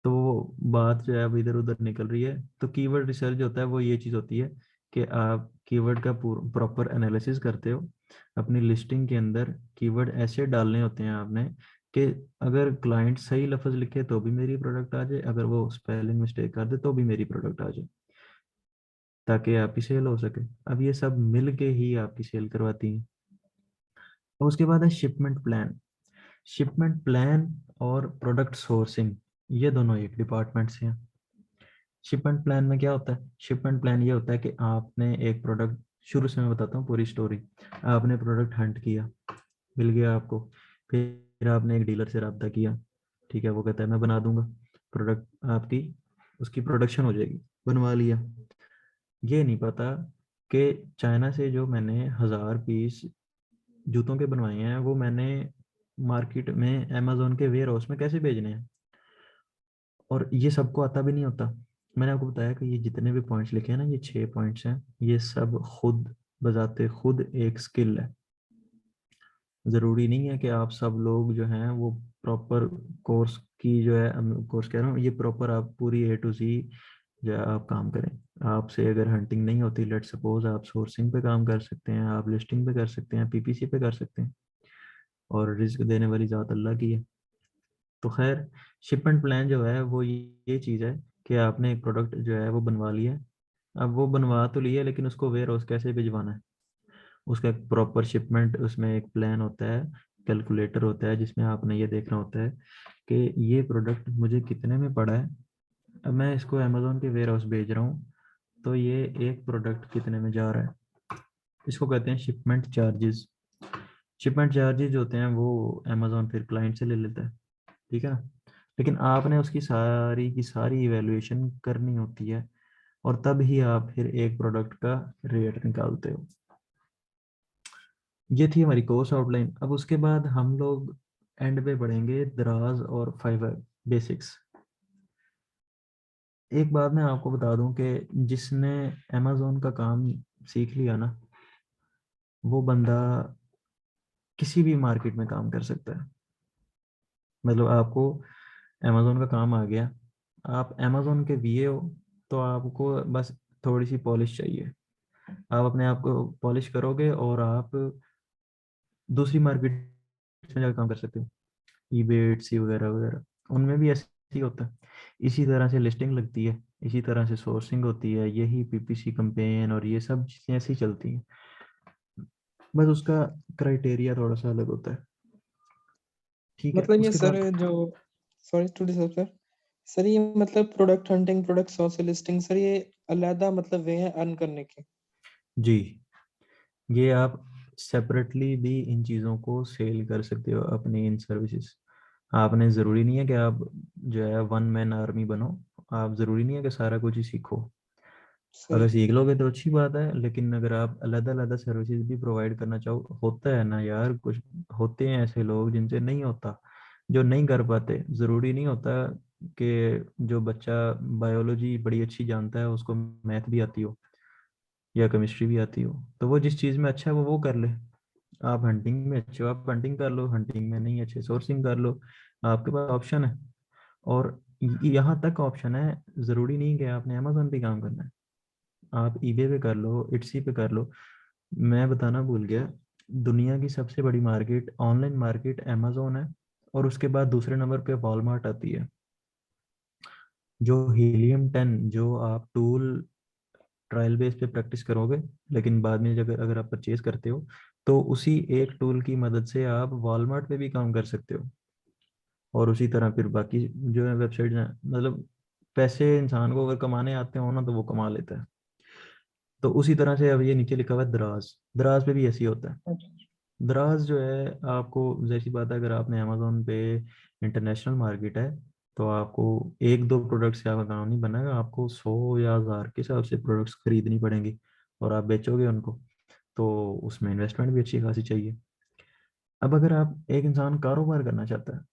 तो वो बात जो है अब इधर उधर निकल रही है। तो कीवर्ड रिसर्च होता है वो ये चीज़ होती है कि आप कीवर्ड का प्रॉपर एनालिसिस करते हो। अपनी लिस्टिंग के अंदर कीवर्ड ऐसे डालने होते हैं आपने कि अगर क्लाइंट सही लफ्ज़ लिखे तो भी मेरी प्रोडक्ट आ जाए, अगर वो स्पेलिंग मिस्टेक कर दे तो भी मेरी प्रोडक्ट आ जाए, ताकि आपकी सेल हो सके। अब ये सब मिल के ही आपकी सेल करवाती हैं। और उसके बाद है शिपमेंट प्लान। शिपमेंट प्लान और प्रोडक्ट सोर्सिंग, ये दोनों एक डिपार्टमेंट से हैं। शिपमेंट प्लान में क्या होता है? शिपमेंट प्लान ये होता है कि आपने एक प्रोडक्ट, शुरू से मैं बताता हूँ पूरी स्टोरी। आपने प्रोडक्ट हंट किया, मिल गया आपको, फिर आपने एक डीलर से रब्ता किया, ठीक है, वो कहता है मैं बना दूंगा प्रोडक्ट, आपकी उसकी प्रोडक्शन हो जाएगी, बनवा लिया। ये नहीं पता कि चाइना से जो मैंने 1,000 पीस जूतों के बनवाए हैं वो मैंने मार्केट में अमेजोन के वेयर हाउस में कैसे भेजने हैं, और ये सबको आता भी नहीं होता। मैंने आपको बताया कि ये जितने भी पॉइंट्स लिखे हैं ना, ये 6 पॉइंट्स हैं, ये सब खुद बजाते खुद एक स्किल है। ज़रूरी नहीं है कि आप सब लोग जो हैं वो प्रॉपर कोर्स की जो है, कोर्स कह रहा हूँ, ये प्रॉपर आप पूरी A to Z जो है आप काम करें। आपसे अगर हंटिंग नहीं होती, लेट सपोज आप सोर्सिंग पे काम कर सकते हैं, आप लिस्टिंग पे कर सकते हैं, PPC पे कर सकते हैं, और रिस्क देने वाली ज़ात अल्लाह की है। तो खैर, शिपमेंट प्लान जो है वो ये चीज़ है कि आपने एक प्रोडक्ट जो है वो बनवा लिया है। अब वो बनवा तो लिया, लेकिन उसको वेयर हाउस कैसे भिजवाना है, उसका एक प्रॉपर शिपमेंट, उसमें एक प्लान होता है, कैलकुलेटर होता है, जिसमें आपने ये देखना होता है कि ये प्रोडक्ट मुझे कितने में पड़ा है। अब मैं इसको अमेज़ोन के वेयर हाउस भेज रहा हूँ, तो ये एक प्रोडक्ट कितने में जा रहा है, इसको कहते हैं शिपमेंट चार्जेस। शिपमेंट चार्जेस होते हैं वो अमेज़ोन फिर क्लाइंट से ले लेता है, ठीक है ना। लेकिन आपने उसकी सारी की सारी इवैल्यूएशन करनी होती है, और तब ही आप फिर एक प्रोडक्ट का रेट निकालते हो। ये थी हमारी कोर्स आउटलाइन। अब उसके बाद हम लोग एंड पे बढ़ेंगे दराज और फाइवर बेसिक्स। एक बात मैं आपको बता दूं कि जिसने अमेज़ोन का काम सीख लिया ना, वो बंदा किसी भी मार्केट में काम कर सकता है। मतलब आपको अमेज़ोन का काम आ गया, आप अमेज़ोन के VA हो, तो आपको बस थोड़ी सी पॉलिश चाहिए। आप अपने आप को पॉलिश करोगे और आप दूसरी मार्केट में जाकर काम कर सकते हो, eBay, Etsy वगैरह वगैरह, उनमें भी ऐसे ही होता है। इसी तरह से लिस्टिंग लगती है, इसी तरह से सोर्सिंग होती है, यही PPC कैंपेन और ये सब चीज़ें ऐसी चलती हैं, बस उसका क्राइटेरिया थोड़ा सा अलग होता है, ठीक है। मतलब ये उसके सर बाद जो, sorry to disturb sir, sir ये मतलब product hunting, product source listing, sir ये अलग मतलब वे है अर्न करने के? जी, ये आप सेपरेटली भी इन चीज़ों को सेल कर सकते हो, अपनी इन सर्विसेज। आपने ज़रूरी नहीं है कि आप जो है वन मैन आर्मी बनो, आप ज़रूरी नहीं है कि सारा कुछ ही सीखो। अगर सही। सीख लोगे तो अच्छी बात है, लेकिन अगर आप अलग अलग सर्विसेज भी प्रोवाइड करना चाहो, होता है ना यार, कुछ होते हैं ऐसे लोग जिनसे नहीं होता, जो नहीं कर पाते। ज़रूरी नहीं होता कि जो बच्चा बायोलॉजी बड़ी अच्छी जानता है उसको मैथ भी आती हो या केमिस्ट्री भी आती हो, तो वो जिस चीज़ में अच्छा है वो कर ले। आप हंटिंग में अच्छे हो, आप हंटिंग कर लो, हंटिंग में नहीं अच्छे सोर्सिंग कर लो, आपके पास ऑप्शन है। और यहाँ तक ऑप्शन है, ज़रूरी नहीं कि आपने अमेजोन पे काम करना है, आप eBay पे कर लो, Etsy पे कर लो। मैं बताना भूल गया, दुनिया की सबसे बड़ी मार्केट, ऑनलाइन मार्केट अमेजोन है, और उसके बाद दूसरे नंबर पे वॉलमार्ट आती है। जो हीलियम 10 जो आप टूल ट्रायल बेस पे प्रैक्टिस करोगे, लेकिन बाद में जब अगर आप परचेज करते हो, तो उसी एक टूल की मदद से आप वॉलमार्ट पे भी काम कर सकते हो, और उसी तरह फिर बाकी जो है वेबसाइट हैं। मतलब पैसे इंसान को अगर कमाने आते हो ना, तो वो कमा लेता है। तो उसी तरह से अब ये नीचे लिखा हुआ है दराज, दराज पे भी ऐसे ही होता है। दराज जो है आपको, जैसी बात है, अगर आपने अमेजोन पे इंटरनेशनल मार्केट है, तो आपको एक दो प्रोडक्ट से आपका काम नहीं बनेगा, आपको 100 या 1000 के हिसाब से प्रोडक्ट्स खरीदनी पड़ेंगी, और आप बेचोगे उनको, तो उसमें इन्वेस्टमेंट भी अच्छी खासी चाहिए। अब अगर आप, एक इंसान कारोबार करना चाहता है,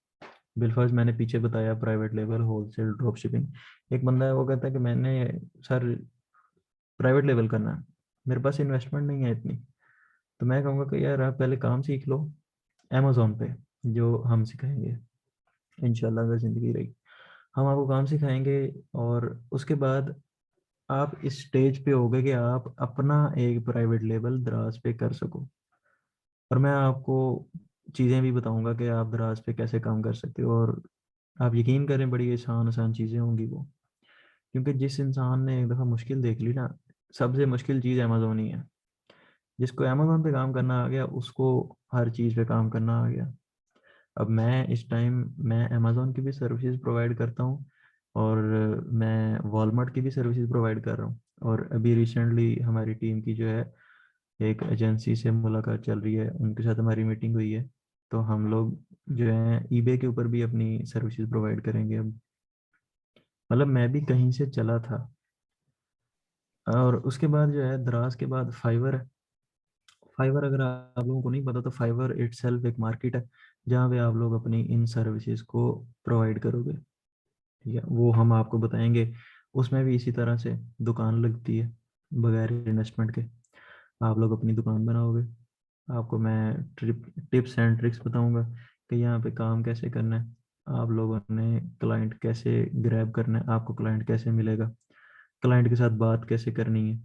बिलफर्ज मैंने पीछे बताया private level, wholesale, drop shipping. एक बंदा है वो कहता है कि मैंने सर प्राइवेट लेवल करना है, मेरे पास इन्वेस्टमेंट नहीं है इतनी। तो मैं कहूँगा कि यार आप पहले काम सीख लो अमेजोन पे, जो हम सिखाएंगे इंशाल्लाह, अगर ज़िंदगी रही हम आपको काम सिखाएंगे। और उसके बाद आप इस स्टेज पे होगे कि आप अपना एक प्राइवेट लेवल दराज पे कर सको। और मैं आपको चीज़ें भी बताऊंगा कि आप दराज पे कैसे काम कर सकते हो, और आप यकीन करें बड़ी आसान आसान चीज़ें होंगी वो, क्योंकि जिस इंसान ने एक दफ़ा मुश्किल देख ली ना, सबसे मुश्किल चीज़ अमेजोन ही है। जिसको अमेजोन पे काम करना आ गया, उसको हर चीज़ पे काम करना आ गया। अब मैं इस टाइम, मैं अमेजोन की भी सर्विसेज प्रोवाइड करता हूँ, और मैं वॉलमार्ट की भी सर्विसेज प्रोवाइड कर रहा हूँ। और अभी रिसेंटली हमारी टीम की जो है एक एजेंसी से मुलाकात चल रही है, उनके साथ हमारी मीटिंग हुई है, तो हम लोग जो है eBay के ऊपर भी अपनी सर्विसेज प्रोवाइड करेंगे अब। मतलब मैं भी कहीं से चला था। और उसके बाद जो है दराज के बाद फाइवर है। फाइवर अगर आप लोगों को नहीं पता, तो फाइवर इटसेल्फ एक मार्केट है, जहाँ पे आप लोग अपनी इन सर्विसेज को प्रोवाइड करोगे, ठीक है। वो हम आपको बताएंगे। उसमें भी इसी तरह से दुकान लगती है, बगैर इन्वेस्टमेंट के आप लोग अपनी दुकान बनाओगे, आपको मैं टिप्स एंड ट्रिक्स बताऊंगा कि यहाँ पे काम कैसे करना है, आप लोगों ने क्लाइंट कैसे ग्रैब करना है, आपको क्लाइंट कैसे मिलेगा, क्लाइंट के साथ बात कैसे करनी है,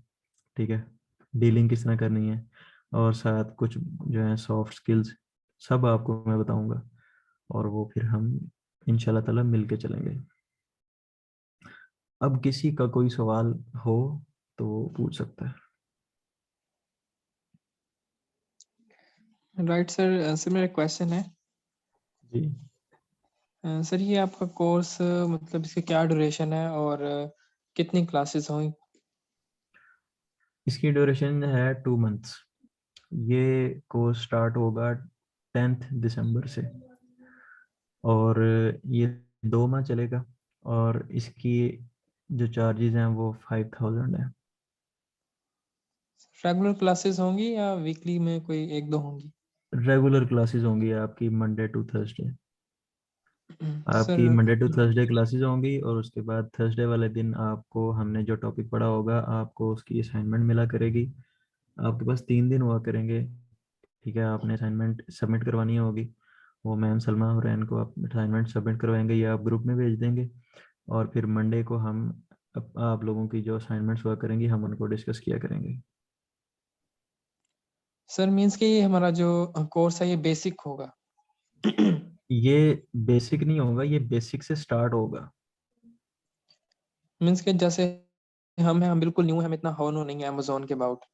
ठीक है, डीलिंग किस तरह करनी है, और साथ कुछ जो है सॉफ्ट स्किल्स, सब आपको मैं बताऊंगा। और वो फिर हम इंशाल्लाह ताला मिल के चलेंगे। अब किसी का कोई सवाल हो तो वो पूछ सकता है। राइट सर, सर मेरा क्वेश्चन है जी, सर, ये आपका कोर्स मतलब इसकी क्या ड्यूरेशन है और कितनी क्लासेस होंगी? इसकी ड्यूरेशन है 2 मंथ्स। ये कोर्स स्टार्ट होगा 10 दिसंबर से, और ये 2 माह चलेगा, और इसकी जो चार्जेस हैं वो 5000 है। रेगुलर क्लासेस होंगी या वीकली में कोई एक दो होंगी? रेगुलर क्लासेस होंगी आपकी मंडे टू थर्सडे। आपकी sir Monday to Thursday classes होंगी, और उसके बाद थर्सडे वाले दिन आपको हमने जो टॉपिक पढ़ा होगा आपको उसकी असाइनमेंट मिला करेगी। आपके पास 3 दिन हुआ करेंगे, ठीक है, आपने असाइनमेंट सबमिट करवानी होगी। वो मैम सलमा हुरैन को आप असाइनमेंट सबमिट करवाएंगे या आप ग्रुप में भेज देंगे, और फिर मंडे को हम आप लोगों की जो असाइनमेंट्स हुआ करेंगी हम उनको डिस्कस किया करेंगे। सर मींस कि ये हमारा जो कोर्स है ये बेसिक होगा? ये बेसिक नहीं होगा, ये बेसिक से स्टार्ट होगा। मींस कि जैसे हम बिल्कुल न्यू, हम इतना हो नहीं है अमेजोन के अबाउट,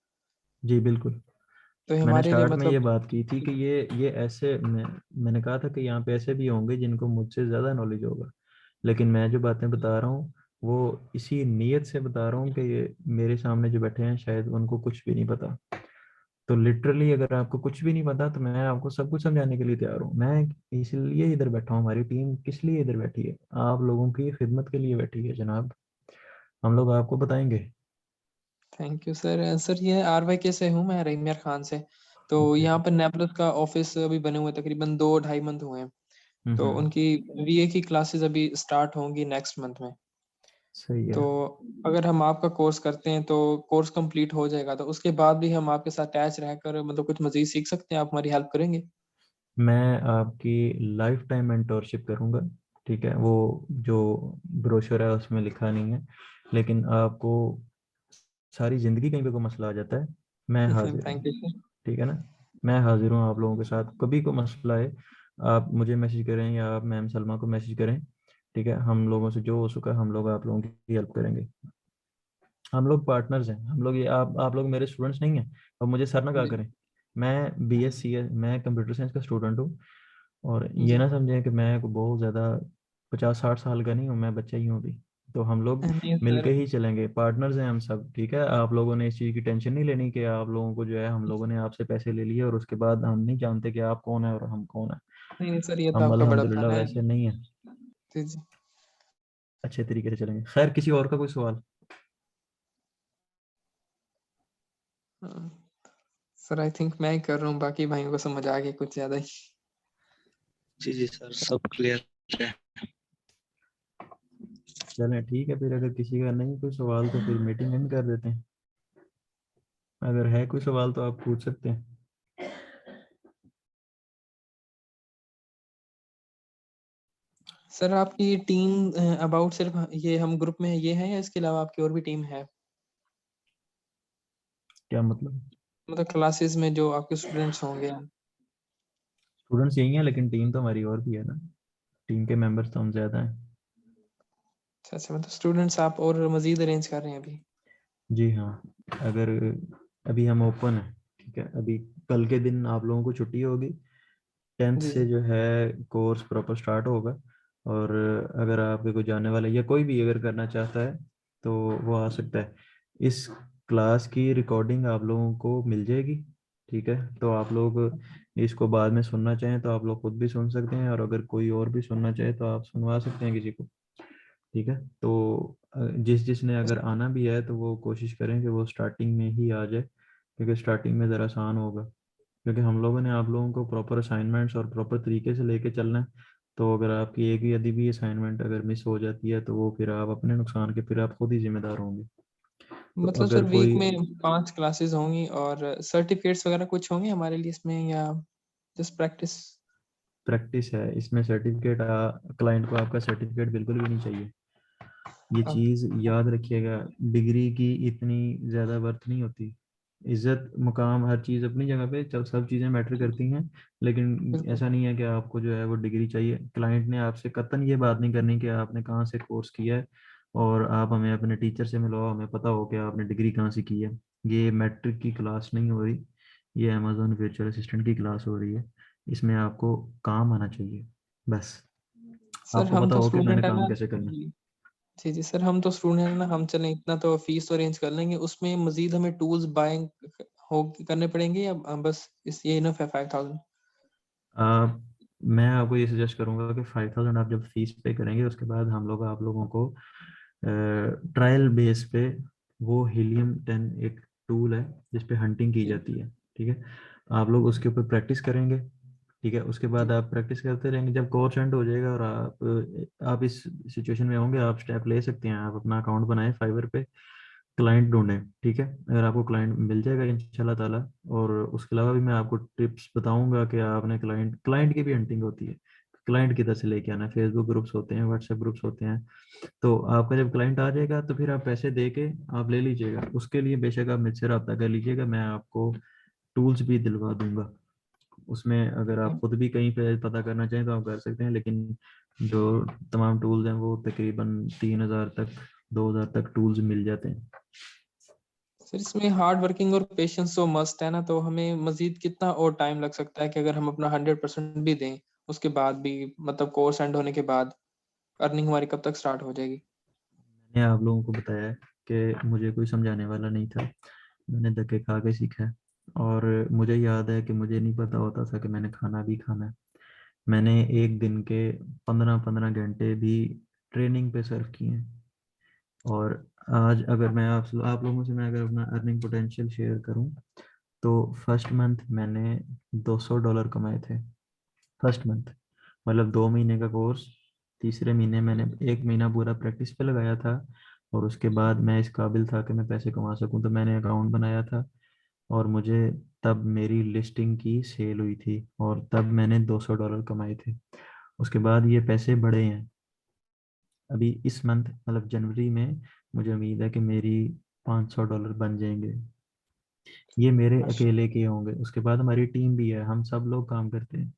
जी बिल्कुल। तो मैंने हमारे लिए स्टार्ट में ये मतलब बात की थी कि ये ऐसे मैंने कहा था कि यहाँ पे ऐसे भी होंगे जिनको मुझसे ज़्यादा नॉलेज होगा, लेकिन मैं जो बातें बता रहा हूँ वो इसी नीयत से बता रहा हूँ कि ये मेरे सामने जो बैठे हैं शायद उनको कुछ भी नहीं पता। तो लिटरली अगर आपको कुछ भी नहीं पता तो मैं आपको सब कुछ समझाने के लिए तैयार हूँ। मैं इसलिए इधर बैठा हूँ, हमारी टीम किस लिए इधर बैठी है, आप लोगों की खिदमत के लिए बैठी है जनाब। हम लोग आपको बताएंगे। Thank you sir. सर ये RYK से हूँ मैं, रहीमियर खान से। तो ओके। यहाँ पर नेपलस का ऑफिस अभी बने हुए तकरीबन 2-2.5 मंथ हुए हैं। तो हम्म। उनकी VA की क्लासेस अभी स्टार्ट होंगी नेक्स्ट मंथ में। सही है। तो अगर हम आपका कोर्स करते हैं तो कोर्स कंप्लीट हो जाएगा, तो उसके बाद भी हम आपके साथ अटैच रहकर मतलब कुछ मजीद सीख सकते हैं, आप हमारी हेल्प करेंगे? मैं आपकी लाइफ टाइम मेंटोरशिप करूंगा, ठीक है, वो जो ब्रोशर है उसमें लिखा नहीं है, लेकिन आपको सारी जिंदगी कहीं पे कोई मसला आ जाता है, मैं हाजिर हूँ, थैंक यू सर। ठीक है ना। मैं हाजिर हूँ आप लोगों के साथ, कभी को मसला है आप मुझे मैसेज करें या आप मैम सलमा को मैसेज करें, ठीक है, हम लोगों से जो हो सका हम लोग आप लोगों की हेल्प करेंगे। हम लोग पार्टनर्स हैं, हम लोग ये आप लोग मेरे स्टूडेंट्स नहीं हैं, और मुझे सर ना कहा जी करें। मैं BSc है, मैं कंप्यूटर साइंस का स्टूडेंट हूँ, और ये जी। ना समझें कि मैं कोई बहुत ज़्यादा 50-60 साल का नहीं हूँ, मैं बच्चा ही हूँ अभी। तो हम लोग नहीं मिलके सर। ही चलेंगे, पार्टनर्स हैं हम सब, ठीक है। आप लोगों ने इस चीज़ की टेंशन नहीं लेनी कि आप लोगों को जो है हम लोगों ने आपसे पैसे ले लिए और उसके बाद हम नहीं जानते कि आप कौन है और हम कौन है। नहीं नहीं सर, ये तो हम आपका बड़प्पन अल्हम्दुलिल्लाह है। वैसे नहीं है, जी जी। अच्छे तरीके से चलेंगे। खैर, किसी और का कोई सवाल? सर आई थिंक मैं ही कर रहा हूँ, बाकी भाइयों को समझ आ गया कुछ ज्यादा ही। जी जी सर, सब क्लियर है। चलें ठीक है, फिर अगर किसी का नहीं कोई सवाल तो फिर मीटिंग एंड कर देते हैं। अगर है कोई सवाल तो आप पूछ सकते हैं। सर आपकी टीम अबाउट सिर्फ ये हम ग्रुप में ये है या इसके अलावा आपकी और भी टीम है? क्या मतलब? मतलब क्लासेस में जो आपके स्टूडेंट्स होंगे। स्टूडेंट्स यही हैं, लेकिन टीम तो हमारी और भी है ना, टीम के मेंबर्स तो हम ज़्यादा हैं। अच्छा अच्छा, मतलब स्टूडेंट्स आप और मजीद अरेंज कर रहे हैं अभी? जी हाँ, अगर अभी हम ओपन है, ठीक है, अभी कल के दिन आप लोगों को छुट्टी होगी, 10th जी से जी। जो है कोर्स प्रॉपर स्टार्ट होगा। और अगर आपके कोई जाने वाला या कोई भी अगर करना चाहता है तो वो आ सकता है। इस क्लास की रिकॉर्डिंग आप लोगों को मिल जाएगी, ठीक है, तो आप लोग इसको बाद में सुनना चाहें तो आप लोग खुद भी सुन सकते हैं, और अगर कोई और भी सुनना चाहे तो आप सुनवा सकते हैं किसी को, ठीक है। तो जिस जिसने अगर आना भी है तो वो कोशिश करें कि वो स्टार्टिंग में ही आ जाए, क्योंकि स्टार्टिंग में ज़रा आसान होगा, क्योंकि हम लोगों ने आप लोगों को प्रॉपर असाइनमेंट्स और प्रॉपर तरीके से लेके चलना है। तो अगर आपकी एक भी यदि भी असाइनमेंट अगर मिस हो जाती है तो वो फिर आप अपने नुकसान के फिर आप खुद ही जिम्मेदार होंगे। मतलब अगर सर वीक कोई में 5 क्लासेस होंगी और सर्टिफिकेट्स वगैरह कुछ होंगे हमारे लिए इसमें, या जस्ट प्रैक्टिस? प्रैक्टिस है इसमें, सर्टिफिकेट क्लाइंट को आपका सर्टिफिकेट बिल्कुल भी नहीं चाहिए। ये चीज़ याद रखिएगा, डिग्री की इतनी ज़्यादा वर्थ नहीं होती। इज्जत मुकाम हर चीज़ अपनी जगह पे, सब चीज़ें मैटर करती हैं, लेकिन बिल्कुल। ऐसा नहीं है कि आपको जो है वो डिग्री चाहिए। क्लाइंट ने आपसे कतन ये बात नहीं करनी कि आपने कहाँ से कोर्स किया है और आप हमें अपने टीचर से मिलवाओ, हमें पता हो कि आपने डिग्री कहाँ से की है। ये मैट्रिक की क्लास नहीं हो रही, ये अमेजोन वर्चुअल असिस्टेंट की क्लास हो रही है। इसमें आपको काम आना चाहिए बस, सर आपको हम पता तो हो कि मैंने स्टूडेंट है काम ना। कैसे करना है। जी जी जी सर, हम तो स्टूडेंट है ना, हम चलें इतना तो फीस तो अरेंज कर लेंगे, उसमें मजीद हमें टूल्स बाइंग हो करने पड़ेंगे या बस इस ये इनफ है 5000? मैं आपको ये सजेस्ट करूंगा कि 5000 आप जब फीस पे करेंगे उसके बाद हम लोग आप लोगों को ट्रायल बेस पे वो हीलियम 10 एक टूल है जिस पे हंटिंग की जी जाती है, ठीक है। आप लोग उसके ऊपर प्रैक्टिस करेंगे, ठीक है। उसके जी बाद आप प्रैक्टिस करते रहेंगे, जब कोर्स एंड हो जाएगा और आप इस सिचुएशन में होंगे, आप स्टेप ले सकते हैं। आप अपना अकाउंट बनाएं फाइवर पे, क्लाइंट ढूंढें, ठीक है। अगर आपको क्लाइंट मिल जाएगा इंशाल्लाह ताला। और उसके अलावा भी मैं आपको टिप्स बताऊंगा कि आपने क्लाइंट की भी हंटिंग होती है, क्लाइंट किधर से लेके आना है। फेसबुक ग्रुप्स होते हैं, व्हाट्सएप ग्रुप्स होते हैं। तो आपका जब क्लाइंट आ जाएगा तो फिर आप पैसे दे के आप ले लीजिएगा। उसके लिए बेशक आप मुझसे रब्ता कर लीजिएगा, मैं आपको टूल्स भी दिलवा दूंगा। उसमें अगर आप खुद भी कहीं पे पता करना चाहें तो आप कर सकते हैं, लेकिन जो तमाम टूल्स हैं वो तकरीबन 3000 तक 2000 तक टूल्स मिल जाते हैं। सर इसमें हार्ड वर्किंग और पेशेंस तो मस्ट है ना, तो हमें मजीद कितना और टाइम लग सकता है कि अगर हम अपना 100% भी दें उसके बाद भी, मतलब कोर्स एंड होने के बाद अर्निंग हमारी कब तक स्टार्ट हो जाएगी? मैंने आप लोगों को बताया है कि मुझे कोई समझाने वाला नहीं था, मैंने धक्के खा के सीखा है। और मुझे याद है कि मुझे नहीं पता होता था कि मैंने खाना भी खाना है। मैंने एक दिन के 15-15 घंटे भी ट्रेनिंग पे सर्व किए हैं। और आज अगर मैं आप लोगों से मैं अगर अपना अर्निंग पोटेंशियल शेयर करूं तो फर्स्ट मंथ मैंने $200 कमाए थे। फर्स्ट मंथ मतलब 2 महीने का कोर्स, तीसरे महीने मैंने 1 महीना पूरा प्रैक्टिस पे लगाया था। और उसके बाद मैं इस काबिल था कि मैं पैसे कमा सकूं, तो मैंने अकाउंट बनाया था। और मुझे तब मेरी लिस्टिंग की सेल हुई थी और तब मैंने $200 कमाए थे। उसके बाद ये पैसे बढ़े हैं। अभी इस मंथ मतलब जनवरी में मुझे उम्मीद है कि मेरी $500 बन जाएंगे। ये मेरे अकेले के होंगे। उसके बाद हमारी टीम भी है, हम सब लोग काम करते हैं।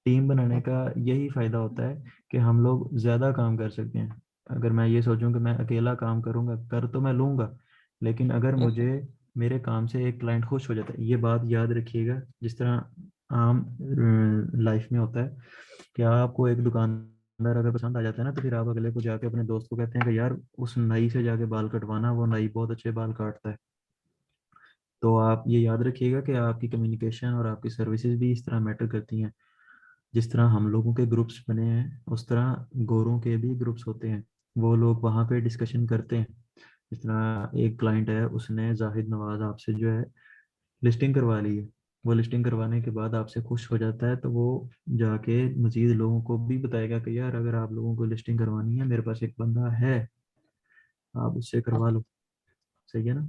टीम बनाने का यही फायदा होता है कि हम लोग ज्यादा काम कर सकते हैं। अगर मैं ये सोचूं कि मैं अकेला काम करूंगा, कर तो मैं लूंगा, लेकिन अगर मुझे मेरे काम से एक क्लाइंट खुश हो जाता है, ये बात याद रखिएगा। जिस तरह आम लाइफ में होता है कि आपको एक दुकानदार अगर पसंद आ जाता है ना, तो फिर आप अगले को जाके अपने दोस्त को कहते हैं कि यार उस नाई से जाके बाल कटवाना, वो नाई बहुत अच्छे बाल काटता है। तो आप ये याद रखिएगा कि आपकी कम्युनिकेशन और आपकी सर्विसेज भी इस तरह मैटर करती हैं। जिस तरह हम लोगों के ग्रुप्स बने हैं उस तरह गोरों के भी ग्रुप्स होते हैं, वो लोग वहाँ पे डिस्कशन करते हैं। जिस तरह एक क्लाइंट है, उसने जाहिद नवाज आपसे जो है लिस्टिंग करवा ली है। वो लिस्टिंग करवाने के बाद आपसे खुश हो जाता है, तो वो जाके मजीद लोगों को भी बताएगा कि यार अगर आप लोगों को लिस्टिंग करवानी है, मेरे पास एक बंदा है, आप उससे करवा लो। सही है ना।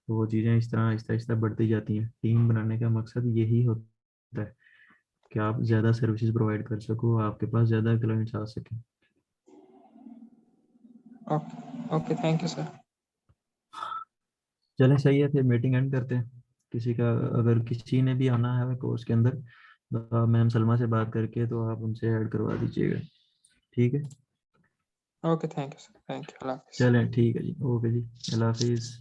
तो वो चीज़ें इस तरह आहिस्ता आहिस्ता बढ़ती जाती हैं। टीम बनाने का मकसद यही होता है कि आप ज़्यादा सर्विसेज प्रोवाइड कर सको, आपके पास ज़्यादा क्लाइंट्स आ सकें। Okay okay, thank you sir. चलें सही है, फिर मीटिंग एंड करते हैं। किसी का अगर किसी ने भी आना है कोर्स के अंदर तो आप मैम सलमा से बात करके तो आप उनसे ऐड करवा दीजिएगा, ठीक है। Okay, thank you sir, thank you, अल्लाह हाफिज़। चलें ठीक है जी, ओके जी, अल्लाह हाफिज़।